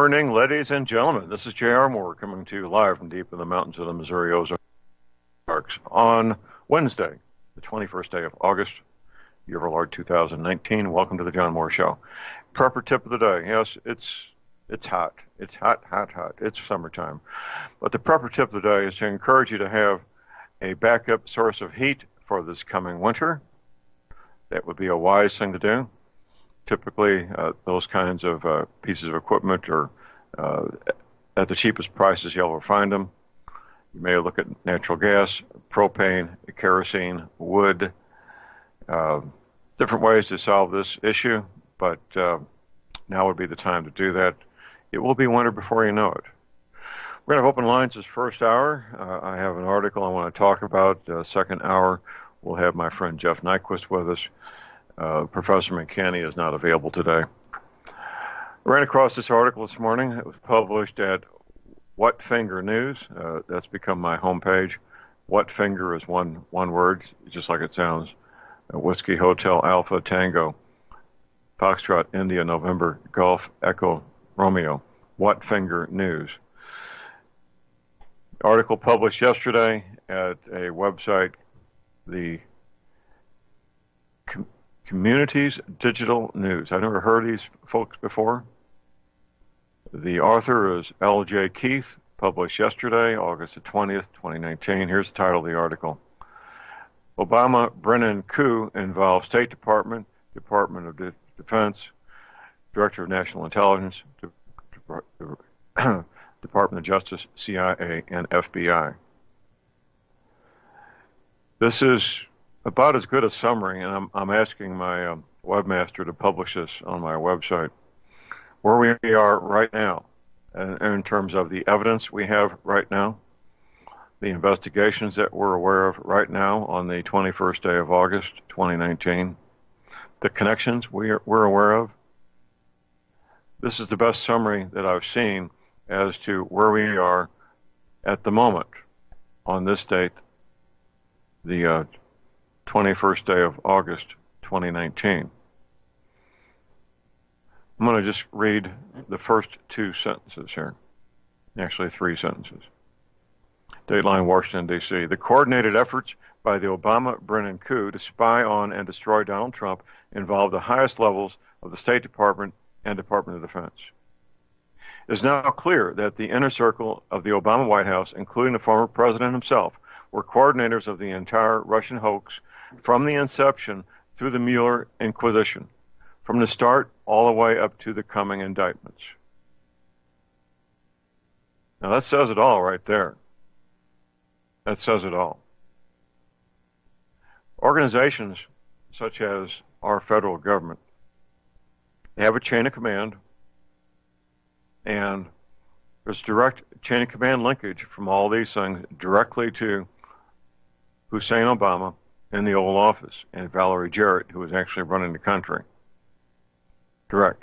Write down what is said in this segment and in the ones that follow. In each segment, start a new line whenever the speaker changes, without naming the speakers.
morning, ladies and gentlemen. This is J.R. Moore coming to you live from deep in the mountains of the Missouri Ozarks on Wednesday, the 21st day of August, year of our Lord 2019. Welcome to the John Moore Show. Prepper tip of the day. Yes, it's hot. It's hot. It's summertime. But the prepper tip of the day is to encourage you to have a backup source of heat for this coming winter. That would be a wise thing to do. Typically, those kinds of pieces of equipment are at the cheapest prices you'll ever find them. You may look at natural gas, propane, kerosene, wood, different ways to solve this issue, but now would be the time to do that. It will be winter before you know it. We're going to have open lines this first hour. I have an article I want to talk about. Second hour, we'll have my friend Jeff Nyquist with us. Professor McKinney is not available today. I ran across this article this morning. It was published at What Finger News. That's become my homepage. What Finger is one word, just like it sounds. Whiskey Hotel Alpha Tango, Foxtrot India November Golf Echo Romeo. What Finger News. Article published yesterday at a website, the Communities Digital News. I've never heard of these folks before. The author is L.J. Keith, published yesterday, August the 20th, 2019. Here's the title of the article. Obama-Brennan coup involves State Department, Department of Defense, Director of National Intelligence, Department of Justice, CIA, and FBI. This is about as good a summary, and I'm asking my webmaster to publish this on my website, where we are right now, and in terms of the evidence we have right now, the investigations that we're aware of right now on the 21st day of August, 2019, the connections we're aware of. This is the best summary that I've seen as to where we are at the moment on this date, the 21st day of August, 2019. I'm going to just read the first two sentences here. Actually, three sentences. Dateline, Washington, D.C. The coordinated efforts by the Obama-Brennan coup to spy on and destroy Donald Trump involved the highest levels of the State Department and Department of Defense. It is now clear that the inner circle of the Obama White House, including the former president himself, were coordinators of the entire Russian hoax from the inception through the Mueller Inquisition, from the start all the way up to the coming indictments. Now that says it all right there. That says it all. Organizations such as our federal government, they have a chain of command, and there's direct chain of command linkage from all these things directly to Hussein Obama in the Oval Office and Valerie Jarrett, who was actually running the country. Direct.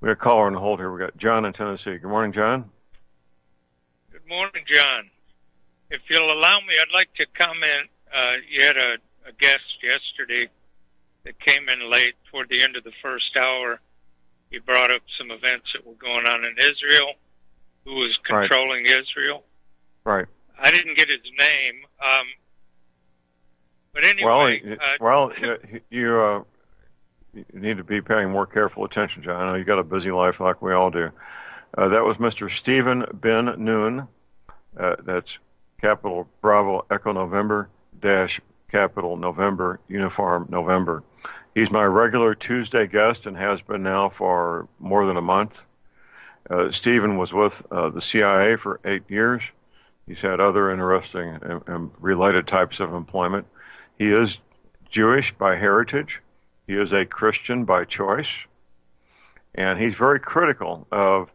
We got a caller on the hold here. We got John in Tennessee. Good morning, John.
Good morning, John. If you'll allow me, I'd like to comment. You had a guest yesterday that came in late toward the end of the first hour. He brought up some events that were going on in Israel, who was controlling Israel.
Right.
I didn't get his name. But anyway.
You need to be paying more careful attention, John. I know you got a busy life like we all do. That was Mr. Stephen Ben Noon. That's capital Bravo Echo November dash capital November Uniform November. He's my regular Tuesday guest and has been now for more than a month. Stephen was with the CIA for 8 years. He's had other interesting and related types of employment. He is Jewish by heritage. He is a Christian by choice. And he's very critical of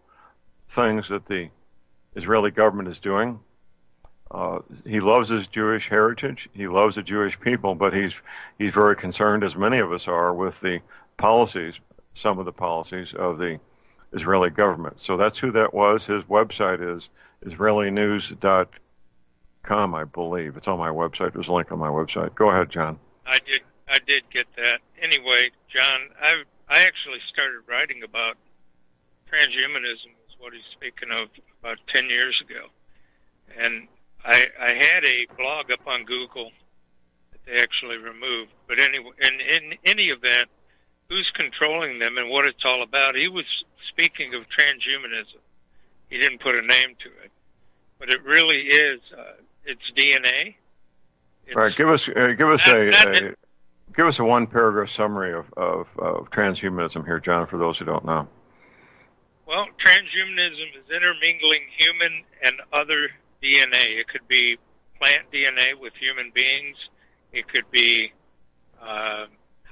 things that the Israeli government is doing. He loves his Jewish heritage. He loves the Jewish people, but he's very concerned, as many of us are, with the policies, some of the policies of the Israeli government. So that's who that was. His website is israelinews.com, I believe. It's on my website. There's a link on my website. Go ahead, John.
I did get that. Anyway, John, I actually started writing about transhumanism is what he's speaking of about 10 years ago. And I had a blog up on Google that they actually removed. But anyway, in any event, who's controlling them and what it's all about? He was speaking of transhumanism. He didn't put a name to it. But it really is, it's DNA. It's,
right. Give us a one-paragraph summary of transhumanism here, John, for those who don't know.
Well, transhumanism is intermingling human and other DNA. It could be plant DNA with human beings. It could be, how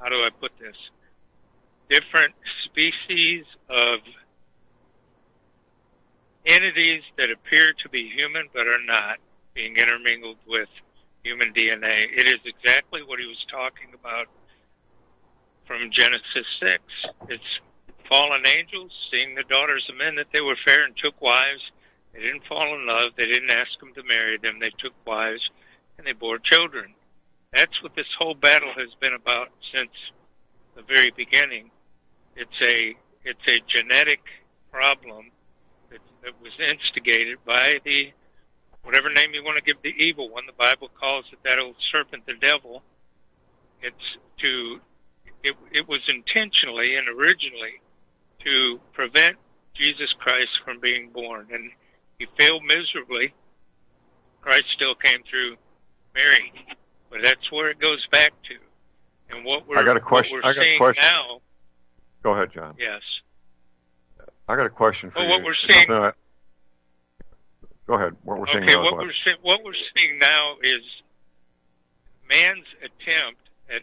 do I put this? Different species of entities that appear to be human but are not, being intermingled with human DNA. It is exactly what he was talking about from Genesis 6. It's fallen angels seeing the daughters of men that they were fair and took wives. They didn't fall in love. They didn't ask them to marry them. They took wives and they bore children. That's what this whole battle has been about since the very beginning. It's a genetic problem that was instigated by the, whatever name you want to give the evil one. The Bible calls it that old serpent, the devil. It was intentionally and originally to prevent Jesus Christ from being born. And he failed miserably. Christ still came through Mary. But that's where it goes back to. And what we're seeing now.
Go ahead, John.
Yes.
I got a question for you.
What we're seeing.
Go ahead. What we're seeing.
Okay. What we're seeing now is man's attempt at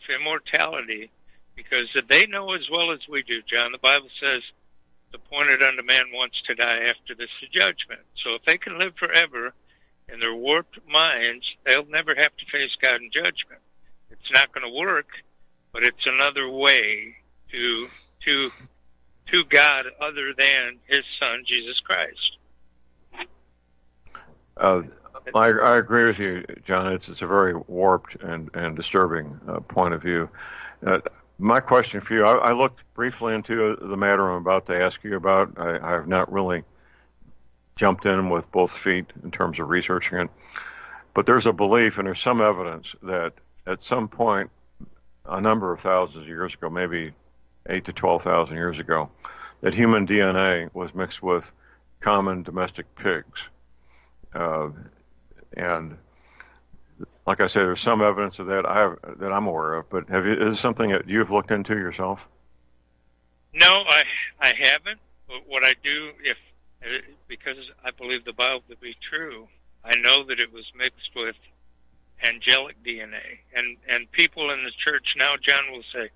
immortality, because they know as well as we do, John. The Bible says, "It's appointed unto man once to die; after this the judgment." So if they can live forever in their warped minds, they'll never have to face God in judgment. It's not going to work, but it's another way to God other than His Son, Jesus Christ.
I agree with you, John. It's a very warped and disturbing point of view. My question for you, I looked briefly into the matter I'm about to ask you about. I have not really jumped in with both feet in terms of researching it. But there's a belief and there's some evidence that at some point, a number of thousands of years ago, maybe 8 to 12,000 years ago, that human DNA was mixed with common domestic pigs. And like I say, there's some evidence of that that I'm aware of. But is this something that you've looked into yourself?
No, I haven't. But what I do, because I believe the Bible to be true, I know that it was mixed with angelic DNA. And people in the church now, John, will say,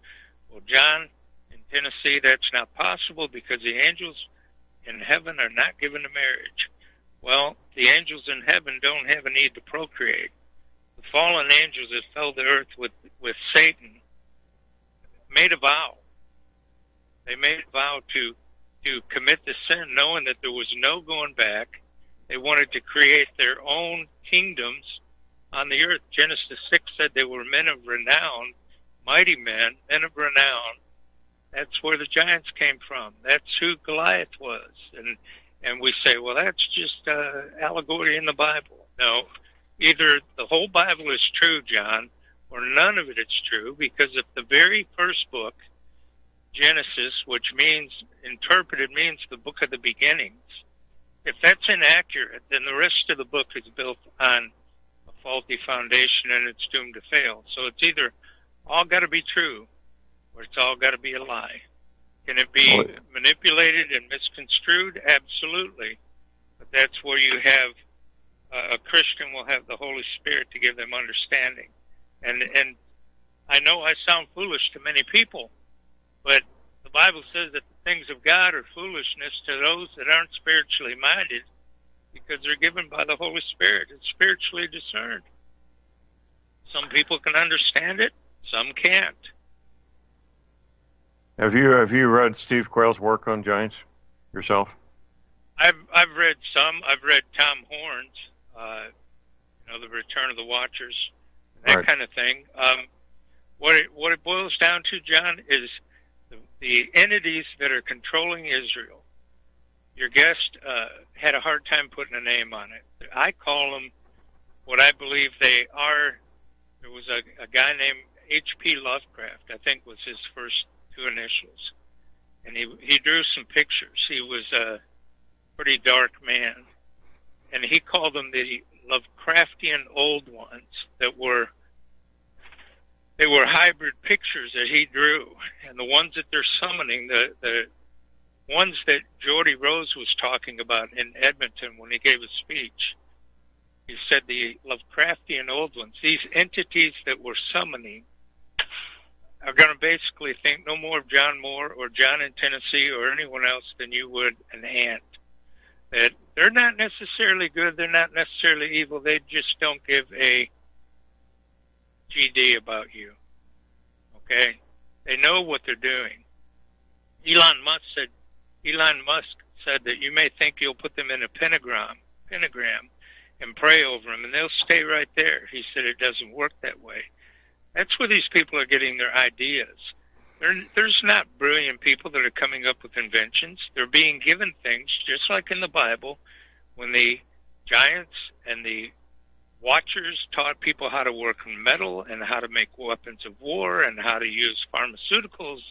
well, John, in Tennessee, that's not possible because the angels in heaven are not given to marriage. Well, the angels in heaven don't have a need to procreate. The fallen angels that fell to earth with Satan made a vow. They made a vow to commit the sin, knowing that there was no going back. They wanted to create their own kingdoms on the earth. Genesis 6 said they were men of renown, mighty men of renown. That's where the giants came from. That's who Goliath was. And we say, well, that's just allegory in the Bible. No, either the whole Bible is true, John, or none of it is true, because if the very first book, Genesis, which interpreted means the book of the beginnings, if that's inaccurate, then the rest of the book is built on a faulty foundation and it's doomed to fail. So it's either all got to be true or it's all got to be a lie. Can it be manipulated and misconstrued? Absolutely. But that's where you have a Christian will have the Holy Spirit to give them understanding. And I know I sound foolish to many people, but the Bible says that the things of God are foolishness to those that aren't spiritually minded because they're given by the Holy Spirit. It's spiritually discerned. Some people can understand it, some can't.
Have you read Steve Quayle's work on giants yourself?
I've read some. I've read Tom Horn's, The Return of the Watchers, that kind of thing. What it boils down to, John, is the entities that are controlling Israel. Your guest had a hard time putting a name on it. I call them what I believe they are. There was a guy named H.P. Lovecraft, I think was his first two initials. And he drew some pictures. He was a pretty dark man. And he called them the Lovecraftian old ones that were hybrid pictures that he drew. And the ones that they're summoning, the ones that Geordie Rose was talking about in Edmonton when he gave a speech, he said the Lovecraftian old ones, these entities that we're summoning, are going to basically think no more of John Moore or John in Tennessee or anyone else than you would an ant. That they're not necessarily good, they're not necessarily evil, they just don't give a GD about you. Okay? They know what they're doing. Elon Musk said that you may think you'll put them in a pentagram and pray over them, and they'll stay right there. He said it doesn't work that way. That's where these people are getting their ideas. There's not brilliant people that are coming up with inventions. They're being given things, just like in the Bible, when the giants and the watchers taught people how to work in metal and how to make weapons of war and how to use pharmaceuticals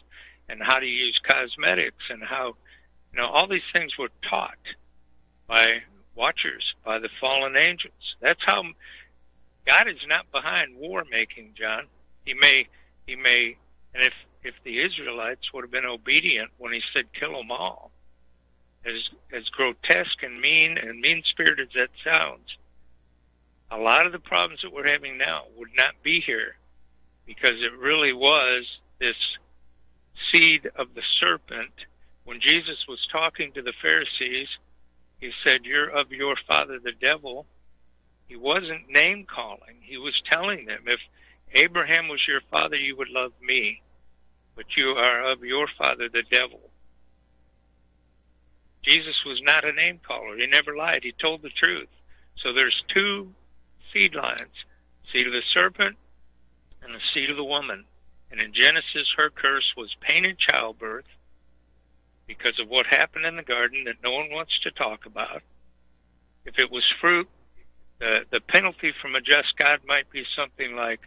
and how to use cosmetics and how, all these things were taught by watchers, by the fallen angels. That's how God is not behind war making, John. He may, and if the Israelites would have been obedient when he said kill them all, as grotesque and mean-spirited as that sounds, a lot of the problems that we're having now would not be here because it really was this seed of the serpent. When Jesus was talking to the Pharisees, he said, "You're of your father the devil." He wasn't name-calling. He was telling them, if Abraham was your father, you would love me, but you are of your father the devil. Jesus was not a name-caller. He never lied. He told the truth. So there's two seed lines, seed of the serpent and the seed of the woman. And in Genesis, her curse was pain in childbirth because of what happened in the garden that no one wants to talk about. If it was fruit, the penalty from a just God might be something like,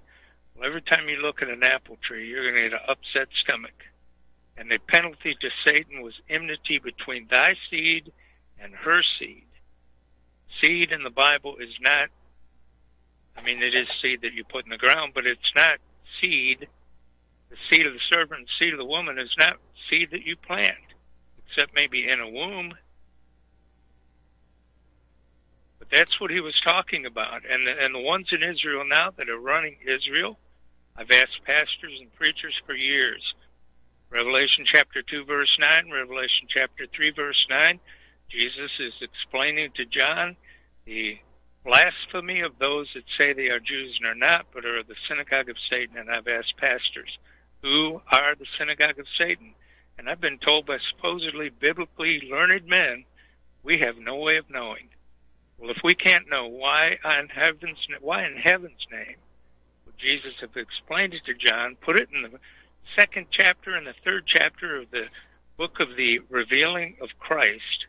well, every time you look at an apple tree, you're going to get an upset stomach. And the penalty to Satan was enmity between thy seed and her seed. Seed in the Bible is not, it is seed that you put in the ground, but it's not seed. The seed of the serpent and seed of the woman is not seed that you plant, except maybe in a womb. But that's what he was talking about. And the ones in Israel now that are running Israel, I've asked pastors and preachers for years. Revelation chapter 2, verse 9, Revelation chapter 3, verse 9, Jesus is explaining to John the blasphemy of those that say they are Jews and are not, but are the synagogue of Satan. And I've asked pastors, who are the synagogue of Satan? And I've been told by supposedly biblically learned men, we have no way of knowing. Well, if we can't know why in heaven's name would Jesus have explained it to John, put it in the second chapter and the third chapter of the book of the revealing of Christ,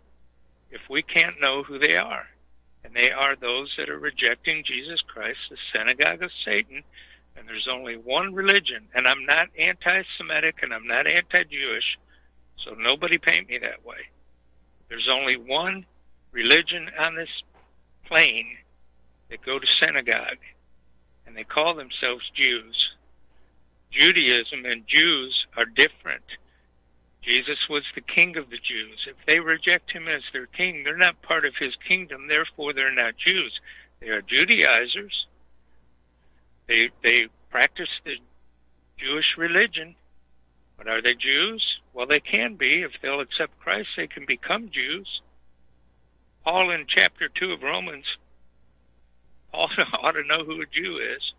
if we can't know who they are? And they are those that are rejecting Jesus Christ, the synagogue of Satan. And there's only one religion. And I'm not anti-Semitic and I'm not anti-Jewish, so nobody paint me that way. There's only one religion on this plane that go to synagogue, and they call themselves Jews. Judaism and Jews are different. Jesus was the king of the Jews. If they reject him as their king, they're not part of his kingdom, therefore they're not Jews. They are Judaizers. They practice the Jewish religion, but are they Jews? Well, they can be. If they'll accept Christ, they can become Jews. Paul in chapter 2 of Romans, Paul ought to know who a Jew is.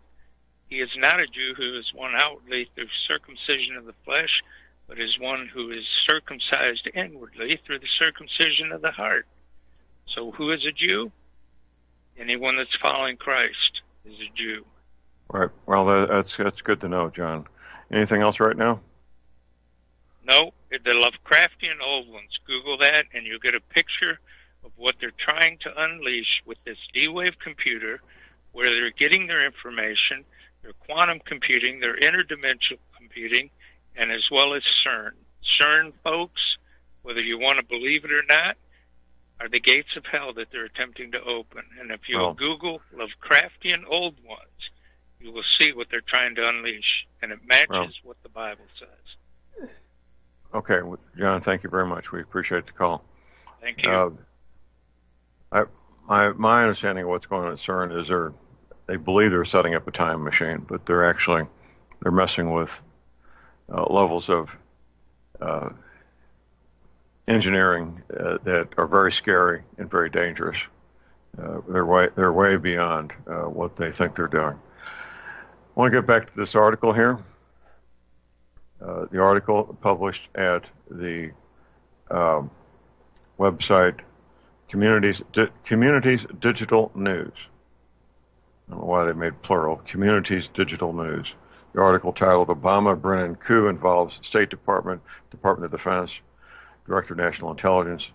He is not a Jew who is one outwardly through circumcision of the flesh, but is one who is circumcised inwardly through the circumcision of the heart. So who is a Jew? Anyone that's following Christ is a Jew.
Right. Well, that's good to know, John. Anything else right now?
No, the Lovecraftian old ones. Google that, and you'll get a picture of what they're trying to unleash with this D-Wave computer, where they're getting their information, their quantum computing, their interdimensional computing, and as well as CERN. CERN, folks, whether you want to believe it or not, are the gates of hell that they're attempting to open. And if you'll Google Lovecraftian old ones, you will see what they're trying to unleash, and it matches what the Bible says.
Okay, John, thank you very much. We appreciate the call.
Thank you.
My understanding of what's going on at CERN is they believe they're setting up a time machine, but they're messing with levels of engineering that are very scary and very dangerous. They're way beyond what they think they're doing. I want to get back to this article here. The article published at the website Communities Digital News. I don't know why they made plural. Communities Digital News. The article titled Obama-Brennan Coup Involves State Department, Department of Defense, Director of National Intelligence,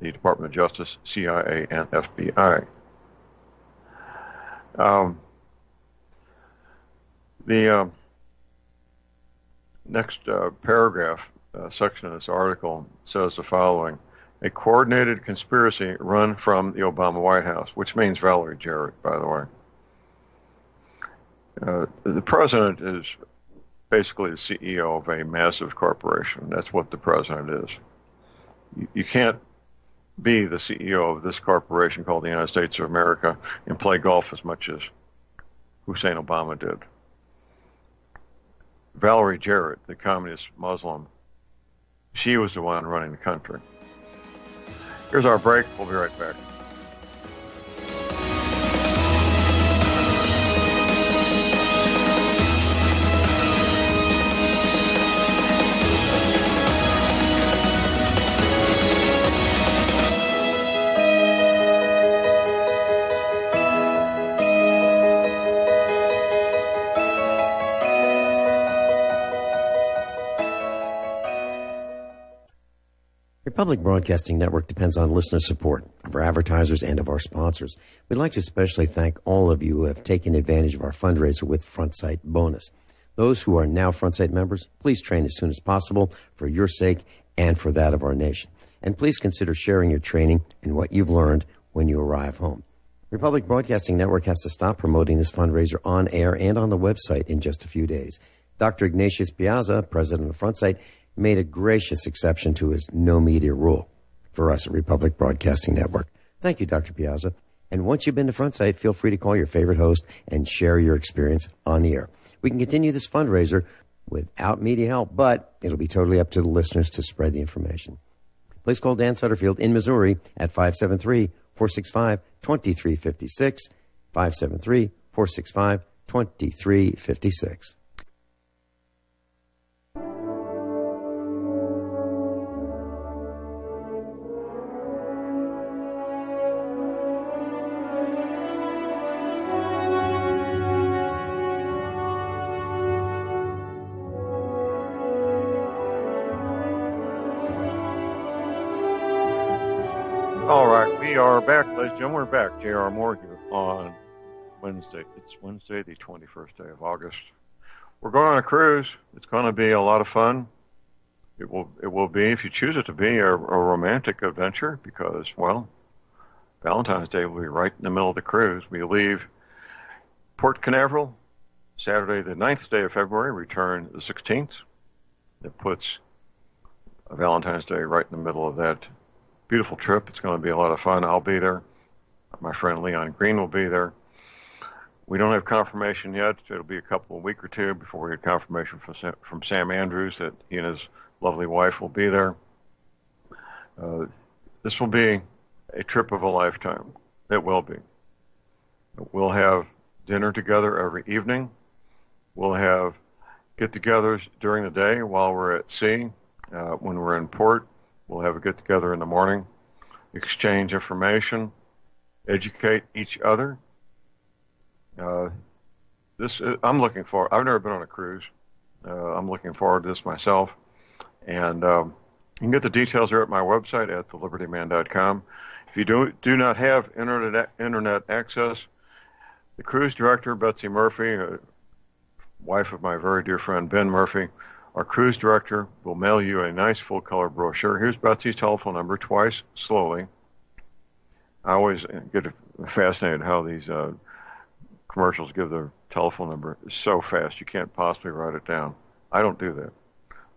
the Department of Justice, CIA, and FBI. The next paragraph, section of this article says the following: a coordinated conspiracy run from the Obama White House, which means Valerie Jarrett, by the way. The president is basically the CEO of a massive corporation. That's what the president is. You can't be the CEO of this corporation called the United States of America and play golf as much as Hussein Obama did. Valerie Jarrett, the communist Muslim, she was the one running the country. Here's our break. We'll be right back.
Public Broadcasting Network depends on listener support of our advertisers and of our sponsors. We'd like to especially thank all of you who have taken advantage of our fundraiser with FrontSite Bonus. Those who are now FrontSite members, please train as soon as possible for your sake and for that of our nation. And please consider sharing your training and what you've learned when you arrive home. Republic Broadcasting Network has to stop promoting this fundraiser on air and on the website in just a few days. Dr. Ignatius Piazza, president of FrontSite, made a gracious exception to his no media rule for us at Republic Broadcasting Network. Thank you, Dr. Piazza. And once you've been to FrontSite, feel free to call your favorite host and share your experience on the air. We can continue this fundraiser without media help, but it'll be totally up to the listeners to spread the information. Please call Dan Sutterfield in Missouri at 573-465-2356, 573-465-2356.
We are back, ladies and gentlemen. We're back. J.R. Moore here on Wednesday. It's Wednesday, the 21st day of August. We're going on a cruise. It's going to be a lot of fun. It will be, if you choose it to be, a romantic adventure because, well, Valentine's Day will be right in the middle of the cruise. We leave Port Canaveral Saturday, the 9th day of February, return the 16th. That puts Valentine's Day right in the middle of that beautiful trip. It's going to be a lot of fun. I'll be there. My friend Leon Green will be there. We don't have confirmation yet. It'll be a week or two before we get confirmation from Sam Andrews that he and his lovely wife will be there. This will be a trip of a lifetime. It will be. We'll have dinner together every evening. We'll have get-togethers during the day while we're at sea. When we're in port, we'll have a get-together in the morning, exchange information, educate each other. I'm looking for. I've never been on a cruise. I'm looking forward to this myself. And you can get the details there at my website at thelibertyman.com. If you do not have internet access, the cruise director, Betsy Murphy, wife of my very dear friend Ben Murphy, our cruise director, will mail you a nice full-color brochure. Here's Betsy's telephone number, twice, slowly. I always get fascinated how these commercials give their telephone number so fast you can't possibly write it down. I don't do that.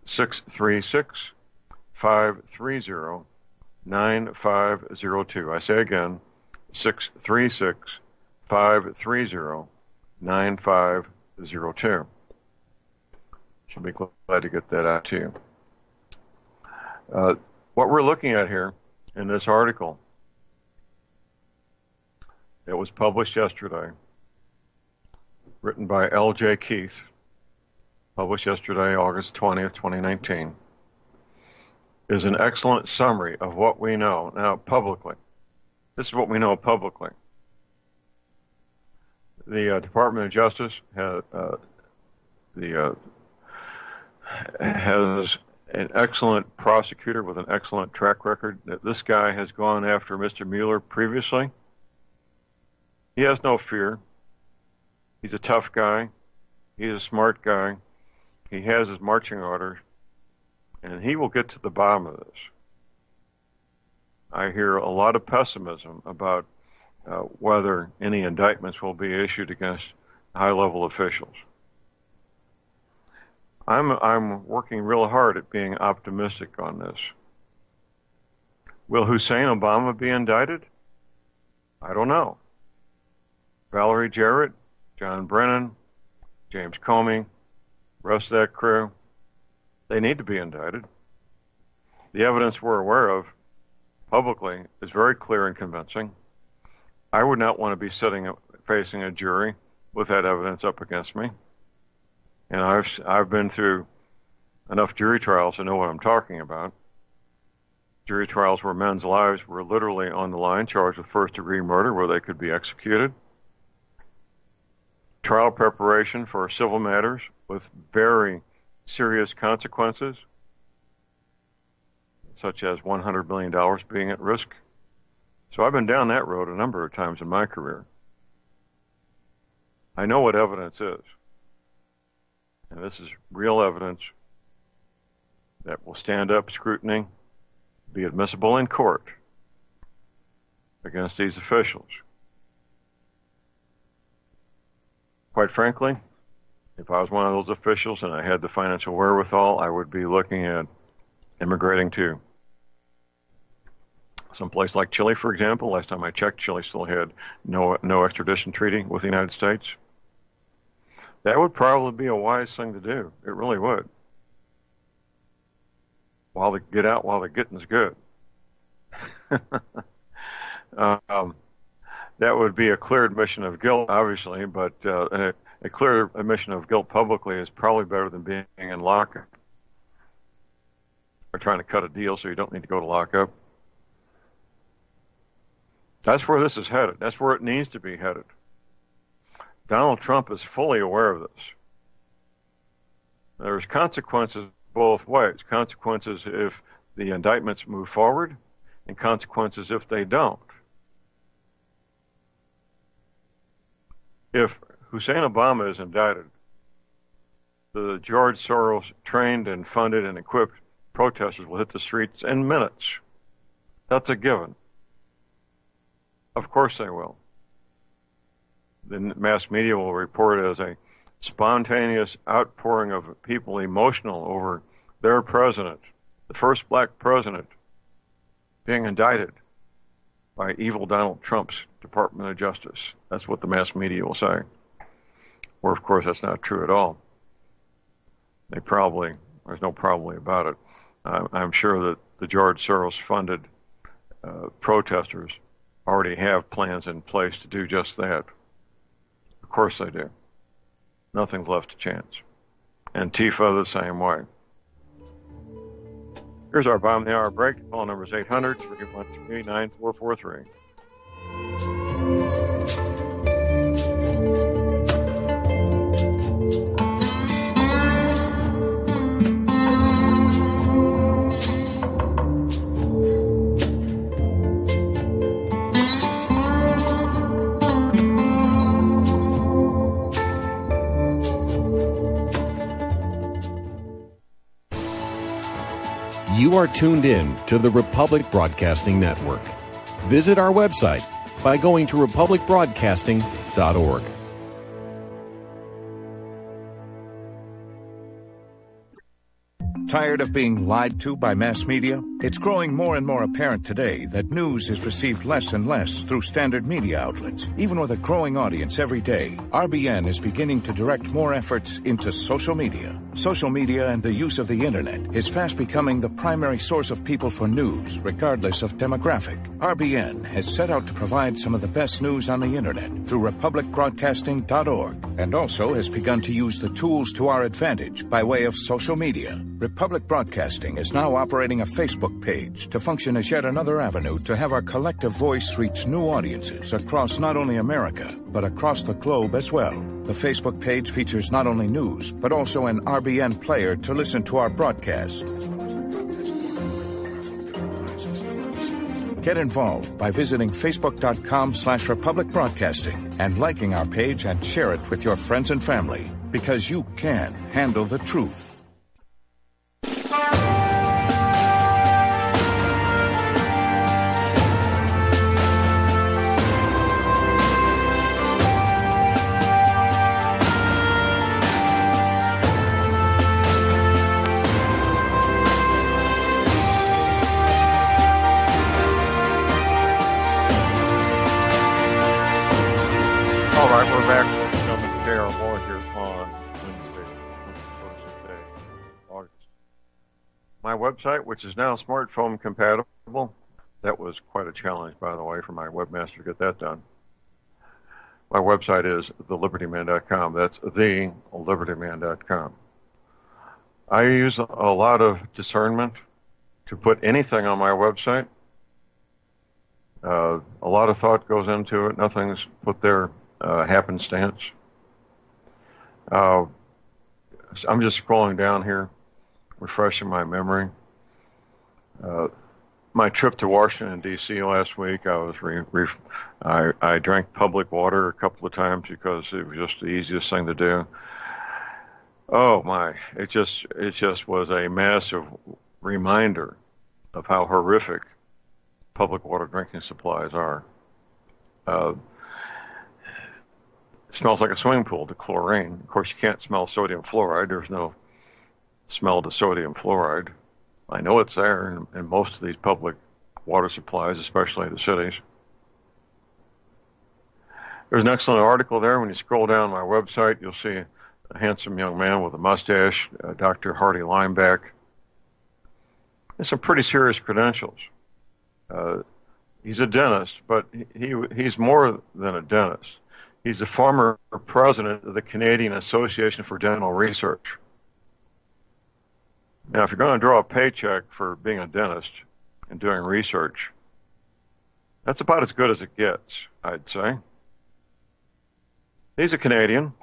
636-530-9502. I say again, 636-530-9502. She'll be glad to get that out to you. What we're looking at here in this article, it was published yesterday, written by L.J. Keith, published yesterday, August 20th, 2019, is an excellent summary of what we know now publicly. This is what we know publicly. The Department of Justice has an excellent prosecutor with an excellent track record. This guy has gone after Mr. Mueller previously. He has no fear. He's a tough guy. He's a smart guy. He has his marching orders, and he will get to the bottom of this. I hear a lot of pessimism about whether any indictments will be issued against high-level officials. I'm working real hard at being optimistic on this. Will Hussein Obama be indicted? I don't know. Valerie Jarrett, John Brennan, James Comey, rest of that crew, they need to be indicted. The evidence we're aware of publicly is very clear and convincing. I would not want to be facing a jury with that evidence up against me. And I've been through enough jury trials to know what I'm talking about. Jury trials where men's lives were literally on the line, charged with first-degree murder where they could be executed. Trial preparation for civil matters with very serious consequences, such as $100 million being at risk. So I've been down that road a number of times in my career. I know what evidence is. And this is real evidence that will stand up scrutiny, be admissible in court against these officials. Quite frankly, if I was one of those officials and I had the financial wherewithal, I would be looking at immigrating to someplace like Chile, for example. Last time I checked, Chile still had no extradition treaty with the United States. That would probably be a wise thing to do. It really would. Get out while the getting's good. That would be a clear admission of guilt, obviously, but a clear admission of guilt publicly is probably better than being in lockup or trying to cut a deal so you don't need to go to lockup. That's where this is headed. That's where it needs to be headed. Donald Trump is fully aware of this. There's consequences both ways. Consequences if the indictments move forward, and consequences if they don't. If Hussein Obama is indicted, the George Soros trained and funded and equipped protesters will hit the streets in minutes. That's a given. Of course they will. The mass media will report it as a spontaneous outpouring of people emotional over their president, the first black president, being indicted by evil Donald Trump's Department of Justice. That's what the mass media will say. Or, of course, that's not true at all. There's no probably about it. I'm sure that the George Soros-funded protesters already have plans in place to do just that. Of course they do. Nothing's left to chance. Antifa the same way. Here's our Bomb the Hour break. Phone number is 800-313-9443.
are tuned in to the Republic Broadcasting Network. Visit our website by going to republicbroadcasting.org.
Tired of being lied to by mass media? It's growing more and more apparent today that news is received less and less through standard media outlets. Even with a growing audience every day, RBN is beginning to direct more efforts into social media. Social media and the use of the internet is fast becoming the primary source of people for news, regardless of demographic. RBN has set out to provide some of the best news on the internet through republicbroadcasting.org, and also has begun to use the tools to our advantage by way of social media. Republic Broadcasting is now operating a Facebook page to function as yet another avenue to have our collective voice reach new audiences across not only America, but across the globe as well. The Facebook page features not only news, but also an RBN player to listen to our broadcast. Get involved by visiting facebook.com/Republic Broadcasting and liking our page and share it with your friends and family, because you can handle the truth.
We're back with Gentleman J.R. Moore here on Wednesday, 21st day of August. My website, which is now smartphone compatible, that was quite a challenge, by the way, for my webmaster to get that done. My website is thelibertyman.com. That's thelibertyman.com. I use a lot of discernment to put anything on my website. A lot of thought goes into it. Nothing's put there happenstance. I'm just scrolling down here, refreshing my memory. My trip to Washington, D.C. last week, I was I drank public water a couple of times because it was just the easiest thing to do. Oh my! It just was a massive reminder of how horrific public water drinking supplies are. It smells like a swimming pool, the chlorine. Of course, you can't smell sodium fluoride. There's no smell to sodium fluoride. I know it's there in most of these public water supplies, especially the cities. There's an excellent article there. When you scroll down my website, you'll see a handsome young man with a mustache, Dr. Hardy Lineback. And some pretty serious credentials. He's a dentist, but he's more than a dentist. He's the former president of the Canadian Association for Dental Research. Now, if you're going to draw a paycheck for being a dentist and doing research, that's about as good as it gets, I'd say. He's a Canadian,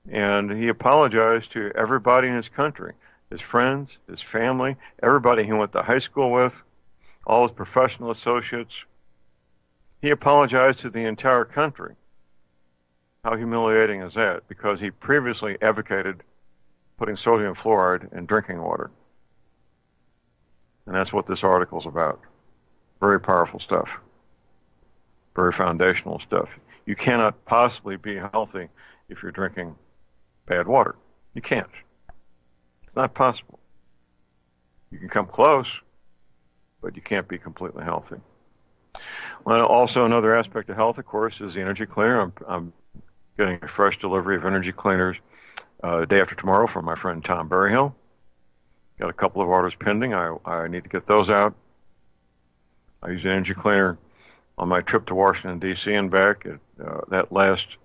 and he apologized to everybody in his country, his friends, his family, everybody he went to high school with, all his professional associates. He apologized to the entire country. How humiliating is that? Because he previously advocated putting sodium fluoride in drinking water. And that's what this article's about. Very powerful stuff. Very foundational stuff. You cannot possibly be healthy if you're drinking bad water. You can't. It's not possible. You can come close, but you can't be completely healthy. Well, also another aspect of health, of course, is the energy cleaner. I'm getting a fresh delivery of energy cleaners day after tomorrow from my friend Tom Berryhill. Got a couple of orders pending. I need to get those out. I use the energy cleaner on my trip to Washington, D.C. and back. That last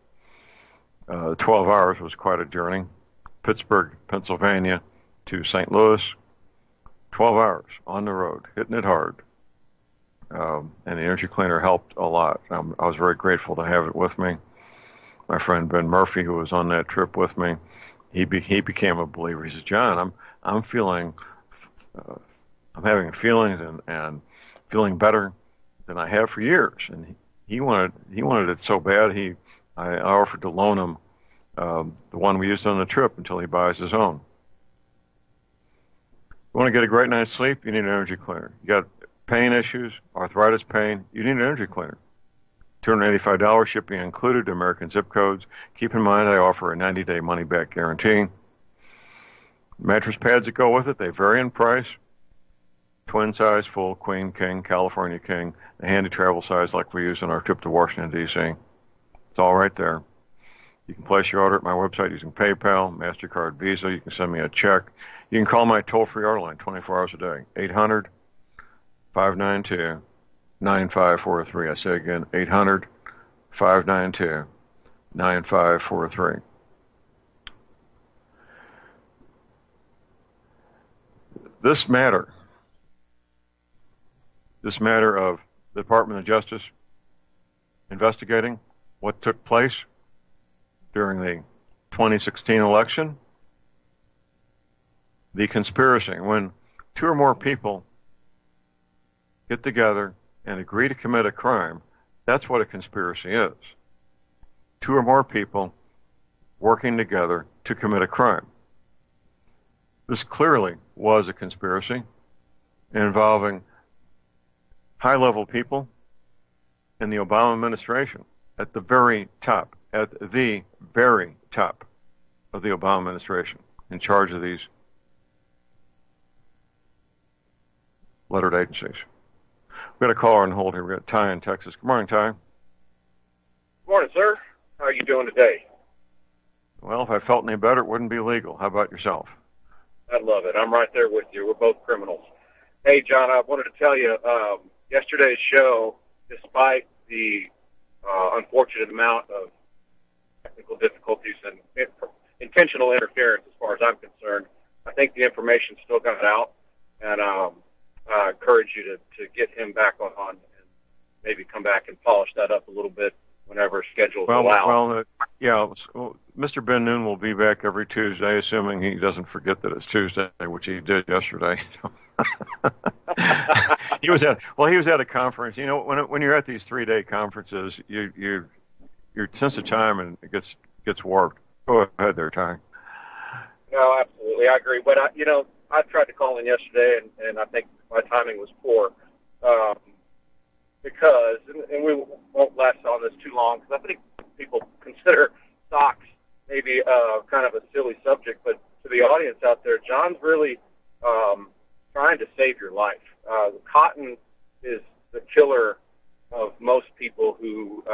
12 hours was quite a journey. Pittsburgh, Pennsylvania to St. Louis. 12 hours on the road, hitting it hard. And the energy cleaner helped a lot. I was very grateful to have it with me. My friend Ben Murphy, who was on that trip with me, he became a believer. He said, "John, I'm feeling, I'm having feelings and feeling better than I have for years." And he wanted it so bad. I offered to loan him the one we used on the trip until he buys his own. You want to get a great night's sleep, you need an energy cleaner. You got pain issues, arthritis pain, you need an energy cleaner. $285 shipping included, American zip codes. Keep in mind, I offer a 90-day money-back guarantee. Mattress pads that go with it, they vary in price. Twin size, full, queen, king, California king, the handy travel size like we use on our trip to Washington, D.C. It's all right there. You can place your order at my website using PayPal, MasterCard, Visa. You can send me a check. You can call my toll-free order line 24 hours a day, 800-592-9543. I say again, 800-592-9543. This matter of the Department of Justice investigating what took place during the 2016 election, the conspiracy, when two or more people get together and agree to commit a crime, that's what a conspiracy is. Two or more people working together to commit a crime. This clearly was a conspiracy involving high-level people in the Obama administration at the very top of the Obama administration in charge of these lettered agencies. We've got a caller on hold here. We've got Ty in Texas. Good morning, Ty.
Good morning, sir. How are you doing today?
Well, if I felt any better, it wouldn't be legal. How about yourself?
I love it. I'm right there with you. We're both criminals. Hey, John, I wanted to tell you, yesterday's show, despite the unfortunate amount of technical difficulties and intentional interference as far as I'm concerned, I think the information still got out, and I encourage you to get him back on and maybe come back and polish that up a little bit whenever schedules allow.
Mr. Ben Noon will be back every Tuesday, assuming he doesn't forget that it's Tuesday, which he did yesterday. He was at a conference. You know, when you're at these 3-day conferences, your sense of time and it gets warped. Go ahead there, Ty.
No, absolutely, I agree. But I tried to call in yesterday, and I think my timing was poor. Because, and we won't last on this too long, because I think people consider stocks maybe kind of a silly subject, but to the audience out there, John's really trying to save your life. Cotton is the killer of most people who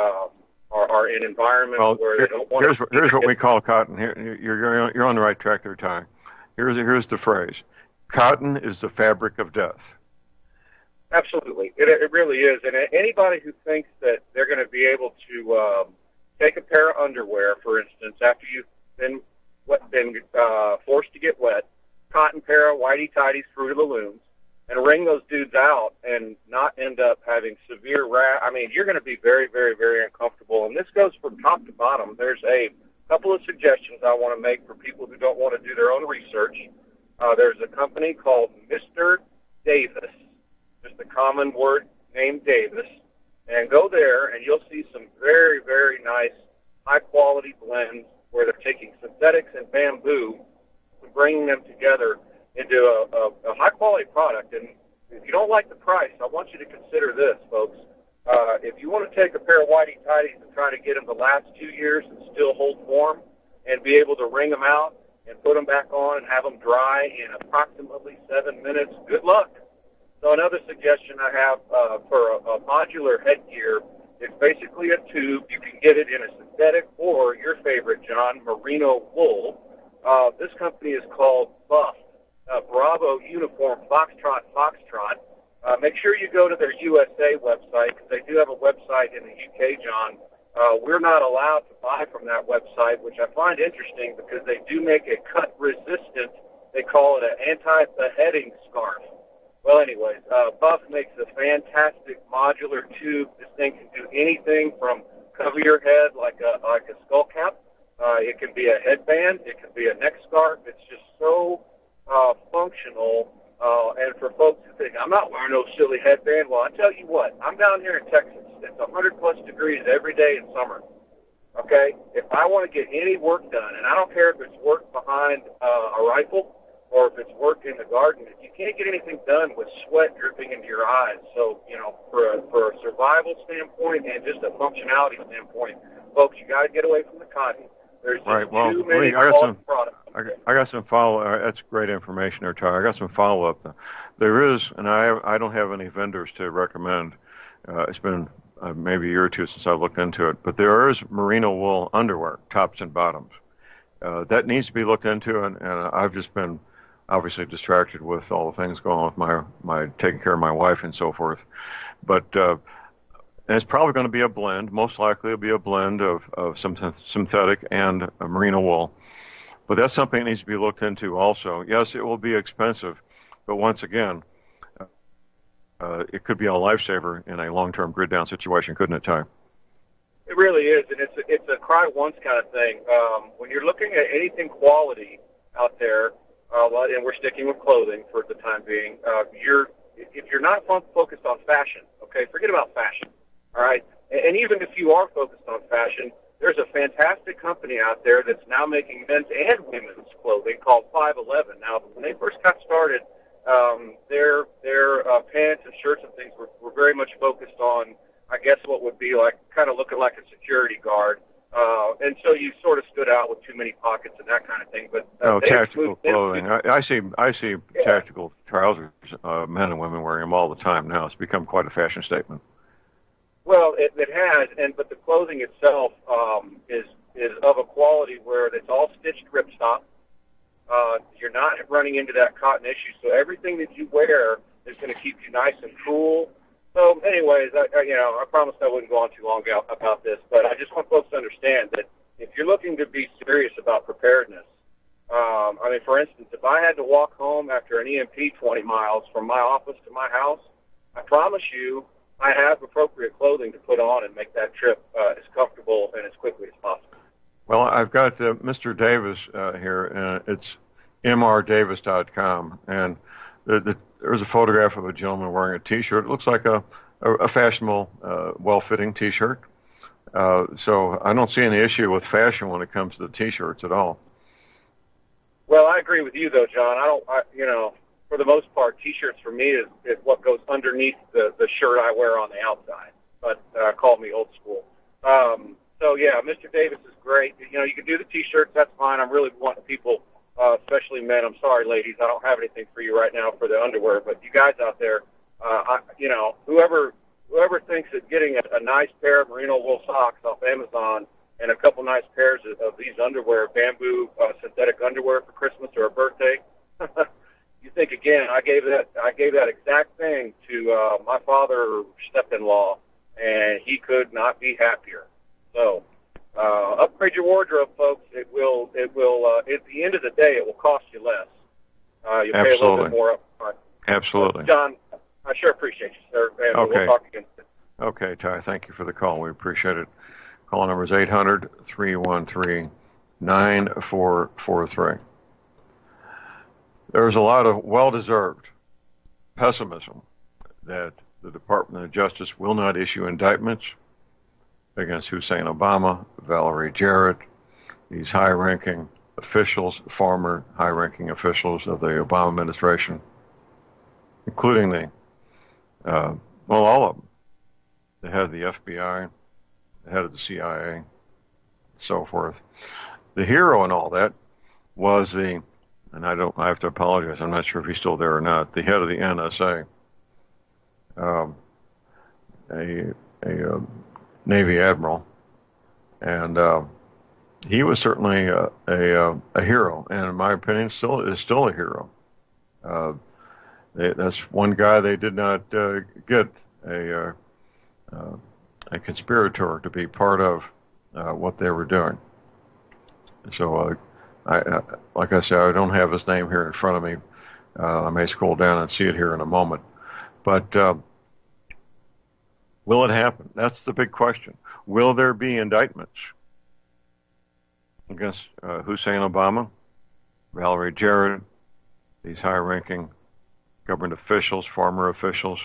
are in environments where they don't want to.
Here's what we call cotton. Here, you're on the right track there, Ty. Here's the phrase: cotton is the fabric of death.
Absolutely. It really is. And anybody who thinks that they're going to be able to take a pair of underwear, for instance, after you've been forced to get wet, cotton pair of whitey-tighties, Fruit of the Looms, and wring those dudes out and not end up having severe you're going to be very, very, very uncomfortable. And this goes from top to bottom. There's a couple of suggestions I want to make for people who don't want to do their own research. There's a company called Mr. Davis, just a common word named Davis, and go there and you'll see some very, very nice high-quality blends where they're taking synthetics and bamboo and bringing them together into a high-quality product. And if you don't like the price, I want you to consider this, folks. If you want to take a pair of whitey-tighties and try to get them to last 2 years and still hold form and be able to wring them out and put them back on and have them dry in approximately 7 minutes, good luck. So another suggestion I have for a modular headgear, it's basically a tube. You can get it in a synthetic or your favorite, John, merino wool. This company is called Buff, Bravo Uniform Foxtrot. Make sure you go to their USA website, because they do have a website in the UK, John. We're not allowed to buy from that website, which I find interesting because they do make a cut-resistant, they call it an anti-beheading scarf. Well, anyways, Buff makes a fantastic modular tube. This thing can do anything from cover your head like a skull cap. It can be a headband. It can be a neck scarf. It's just so functional. And for folks who think, I'm not wearing no silly headband, well, I tell you what, I'm down here in Texas. It's 100-plus degrees every day in summer. Okay? If I want to get any work done, and I don't care if it's work behind a rifle, or if it's work in the garden, you can't get anything done with sweat dripping into your eyes. So, for a survival standpoint and just a functionality standpoint, folks, you got to get away from the cotton. There's just too many products.
I got some follow. That's great information there, Ty. I got some follow up. There is, and I don't have any vendors to recommend. It's been maybe a year or two since I looked into it, but there is merino wool underwear, tops and bottoms. That needs to be looked into, and I've just been obviously distracted with all the things going on with my taking care of my wife and so forth. But and it's probably going to be a blend. Most likely it'll be a blend of some synthetic and merino wool. But that's something that needs to be looked into also. Yes, it will be expensive, but once again, it could be a lifesaver in a long-term grid down situation, couldn't it, Ty?
It really is, and it's a cry once kind of thing. When you're looking at anything quality out there, and we're sticking with clothing for the time being, if you're not focused on fashion, okay, forget about fashion, all right? And even if you are focused on fashion, there's a fantastic company out there that's now making men's and women's clothing called 511. Now, when they first got started, their pants and shirts and things were very much focused on, I guess, what would be like kind of looking like a security guard. And so you sort of stood out with too many pockets and that kind of thing. But
tactical clothing. I see tactical trousers, men and women wearing them all the time now. It's become quite a fashion statement.
Well, it has, but the clothing itself is of a quality where it's all stitched ripstop. You're not running into that cotton issue, so everything that you wear is going to keep you nice and cool. So, anyways, I promised I wouldn't go on too long about this, but I just want folks to understand that if you're looking to be serious about preparedness, for instance, if I had to walk home after an EMP 20 miles from my office to my house, I promise you I have appropriate clothing to put on and make that trip as comfortable and as quickly as possible.
Well, I've got Mr. Davis here. It's mrdavis.com, and there's a photograph of a gentleman wearing a T-shirt. It looks like a fashionable, well-fitting T-shirt. So I don't see any issue with fashion when it comes to the T-shirts at all.
Well, I agree with you, though, John. For the most part, T-shirts for me is what goes underneath the shirt I wear on the outside. But call me old school. So, yeah, Mr. Davis is great. You can do the T-shirts. That's fine. I'm really wanting people, especially men. I'm sorry, ladies. I don't have anything for you right now for the underwear. But you guys out there, whoever thinks that getting a nice pair of merino wool socks off Amazon and a couple nice pairs of these underwear, bamboo synthetic underwear for Christmas or a birthday, you think again. I gave that exact thing to my father step-in-law, and he could not be happier. So upgrade your wardrobe, folks. It will. At the end of the day, it will cost you less. You'll pay a little bit more up front.
Absolutely.
John, I sure appreciate you, sir. And
okay.
We'll talk again.
Okay, Ty. Thank you for the call. We appreciate it. Call number is 800-313-9443. There's a lot of well-deserved pessimism that the Department of Justice will not issue indictments against Hussein Obama, Valerie Jarrett, these high-ranking officials, former high-ranking officials of the Obama administration, including all of them, the head of the FBI, the head of the CIA, and so forth. The hero in all that was I have to apologize, I'm not sure if he's still there or not, the head of the NSA, a Navy admiral, and he was certainly a hero, and in my opinion, is still a hero. That's one guy they did not get a conspirator to be part of what they were doing. So, like I said, I don't have his name here in front of me. I may scroll down and see it here in a moment. But will it happen? That's the big question. Will there be indictments against Hussein Obama, Valerie Jarrett, these high-ranking government officials, former officials?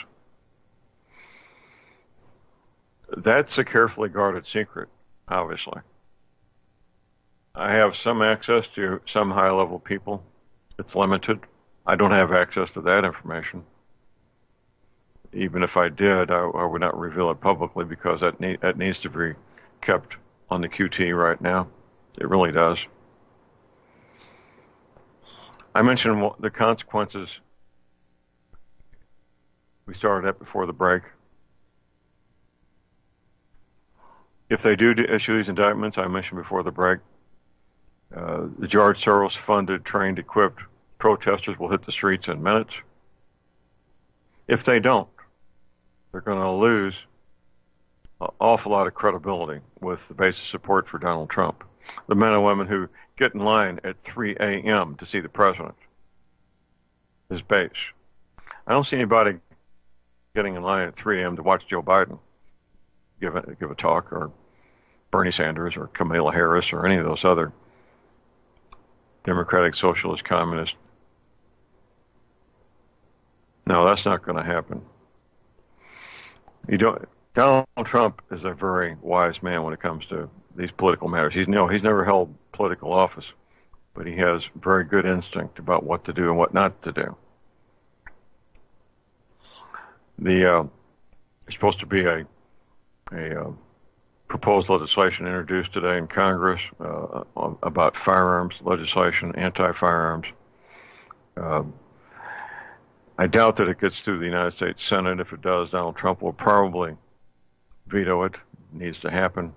That's a carefully guarded secret, obviously. I have some access to some high-level people It's limited. I don't have access to that information. Even if I did, I would not reveal it publicly because that needs to be kept on the QT right now. It really does. I mentioned the consequences. We started that before the break. If they do issue these indictments, I mentioned before the break, the George Soros-funded, trained, equipped protesters will hit the streets in minutes. If they don't, they're going to lose an awful lot of credibility with the base of support for Donald Trump. The men and women who get in line at 3 a.m. to see the president, his base. I don't see anybody getting in line at 3 a.m. to watch Joe Biden give a talk, or Bernie Sanders, or Kamala Harris, or any of those other Democratic, Socialist, Communist. No, that's not going to happen. Donald Trump is a very wise man when it comes to these political matters. He's never held political office, but he has very good instinct about what to do and what not to do. There's supposed to be a proposed legislation introduced today in Congress about firearms legislation, anti-firearms. I doubt that it gets through the United States Senate. If it does, Donald Trump will probably veto it. It needs to happen.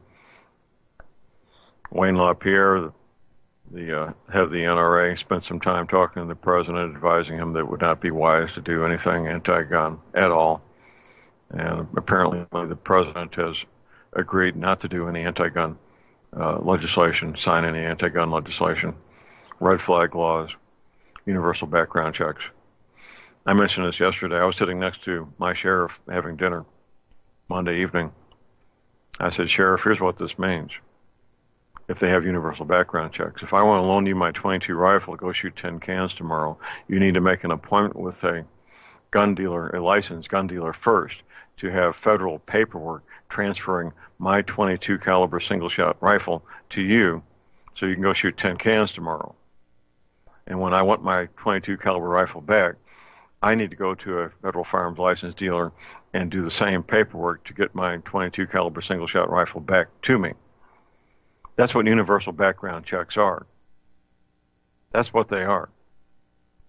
Wayne LaPierre, the head of the NRA, spent some time talking to the president, advising him that it would not be wise to do anything anti-gun at all. And apparently the president has agreed not to do any anti-gun legislation, sign any anti-gun legislation, red flag laws, universal background checks. I mentioned this yesterday. I was sitting next to my sheriff having dinner Monday evening. I said, Sheriff, here's what this means. If they have universal background checks, if I want to loan you my .22 rifle to go shoot 10 cans tomorrow, you need to make an appointment with a gun dealer, a licensed gun dealer first, to have federal paperwork transferring my .22 caliber single shot rifle to you so you can go shoot 10 cans tomorrow. And when I want my .22 caliber rifle back, I need to go to a federal firearms license dealer and do the same paperwork to get my .22 caliber single shot rifle back to me. That's what universal background checks are. That's what they are.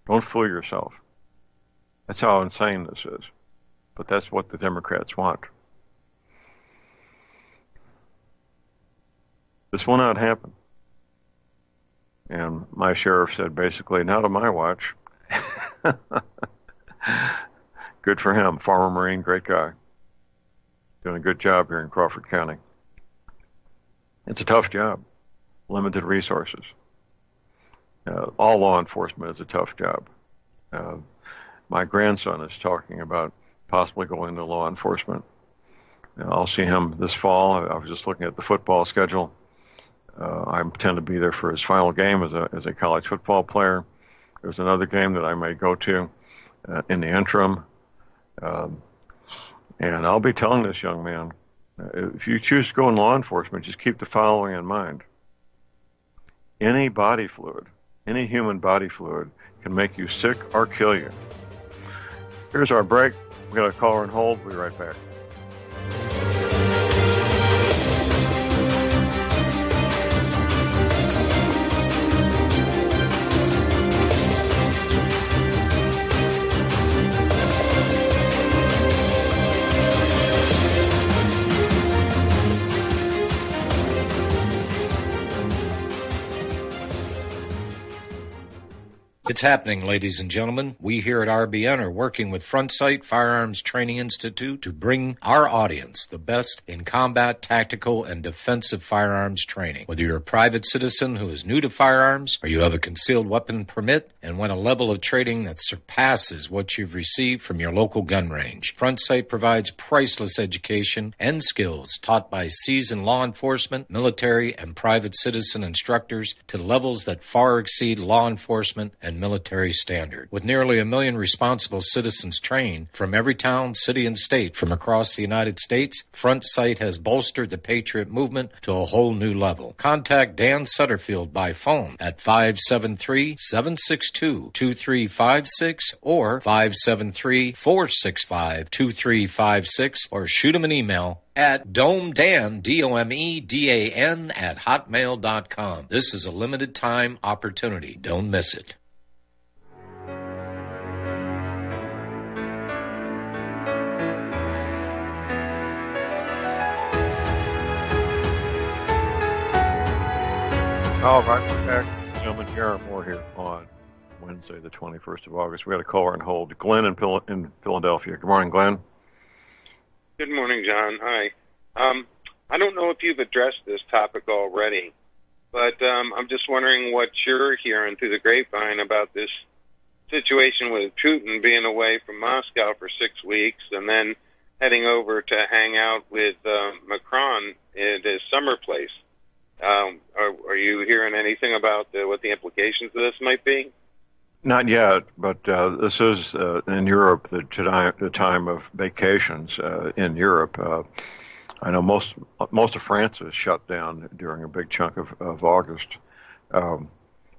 Don't fool yourself. That's how insane this is. But that's what the Democrats want. This will not happen. And my sheriff said basically, not on my watch. Good for him. Former Marine, great guy. Doing a good job here in Crawford County. It's a tough job. Limited resources. All law enforcement is a tough job. My grandson is talking about possibly going into law enforcement. I'll see him this fall. I was just looking at the football schedule. I intend to be there for his final game as a college football player. There's another game that I may go to in the interim. And I'll be telling this young man, if you choose to go in law enforcement, just keep the following in mind. Any body fluid, any human body fluid, can make you sick or kill you. Here's our break. We've got a caller on hold. We'll be right back.
It's happening, ladies and gentlemen. We here at RBN are working with Front Sight Firearms Training Institute to bring our audience the best in combat, tactical, and defensive firearms training. Whether you're a private citizen who is new to firearms, or you have a concealed weapon permit and want a level of training that surpasses what you've received from your local gun range, Front Sight provides priceless education and skills taught by seasoned law enforcement, military, and private citizen instructors to levels that far exceed law enforcement and military standard. With nearly 1 million responsible citizens trained from every town, city, and state from across the United States, Front Sight has bolstered the Patriot movement to a whole new level. Contact Dan Sutterfield by phone at 573-762-2356 or 573-465-2356 or shoot him an email at domedan, DOMEDAN, at hotmail.com. This is a limited time opportunity. Don't miss it.
All right, we're back. Gentlemen, Jared Moore here on Wednesday, the 21st of August. We got a caller on hold. Glenn in Philadelphia. Good morning, Glenn.
Good morning, John. Hi. I don't know if you've addressed this topic already, but I'm just wondering what you're hearing through the grapevine about this situation with Putin being away from Moscow for 6 weeks and then heading over to hang out with Macron at his summer place. Are you hearing anything about what the implications of this might be?
Not yet, but this is in Europe, the time of vacations in Europe. I know most of France is shut down during a big chunk of August,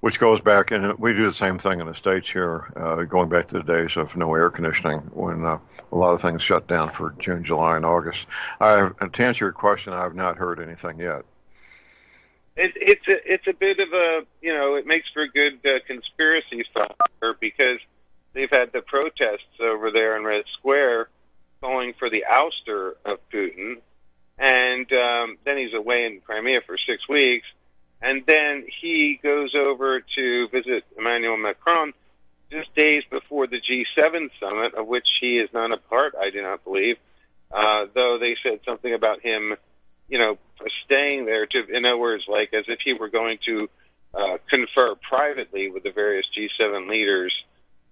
which goes back, and we do the same thing in the States here, going back to the days of no air conditioning when a lot of things shut down for June, July, and August. To answer your question, I have not heard anything yet.
It's a bit of a, it makes for a good conspiracy fodder because they've had the protests over there in Red Square calling for the ouster of Putin, and then he's away in Crimea for 6 weeks, and then he goes over to visit Emmanuel Macron just days before the G7 summit, of which he is not a part, I do not believe, though they said something about him staying there in other words, like as if he were going to confer privately with the various G7 leaders,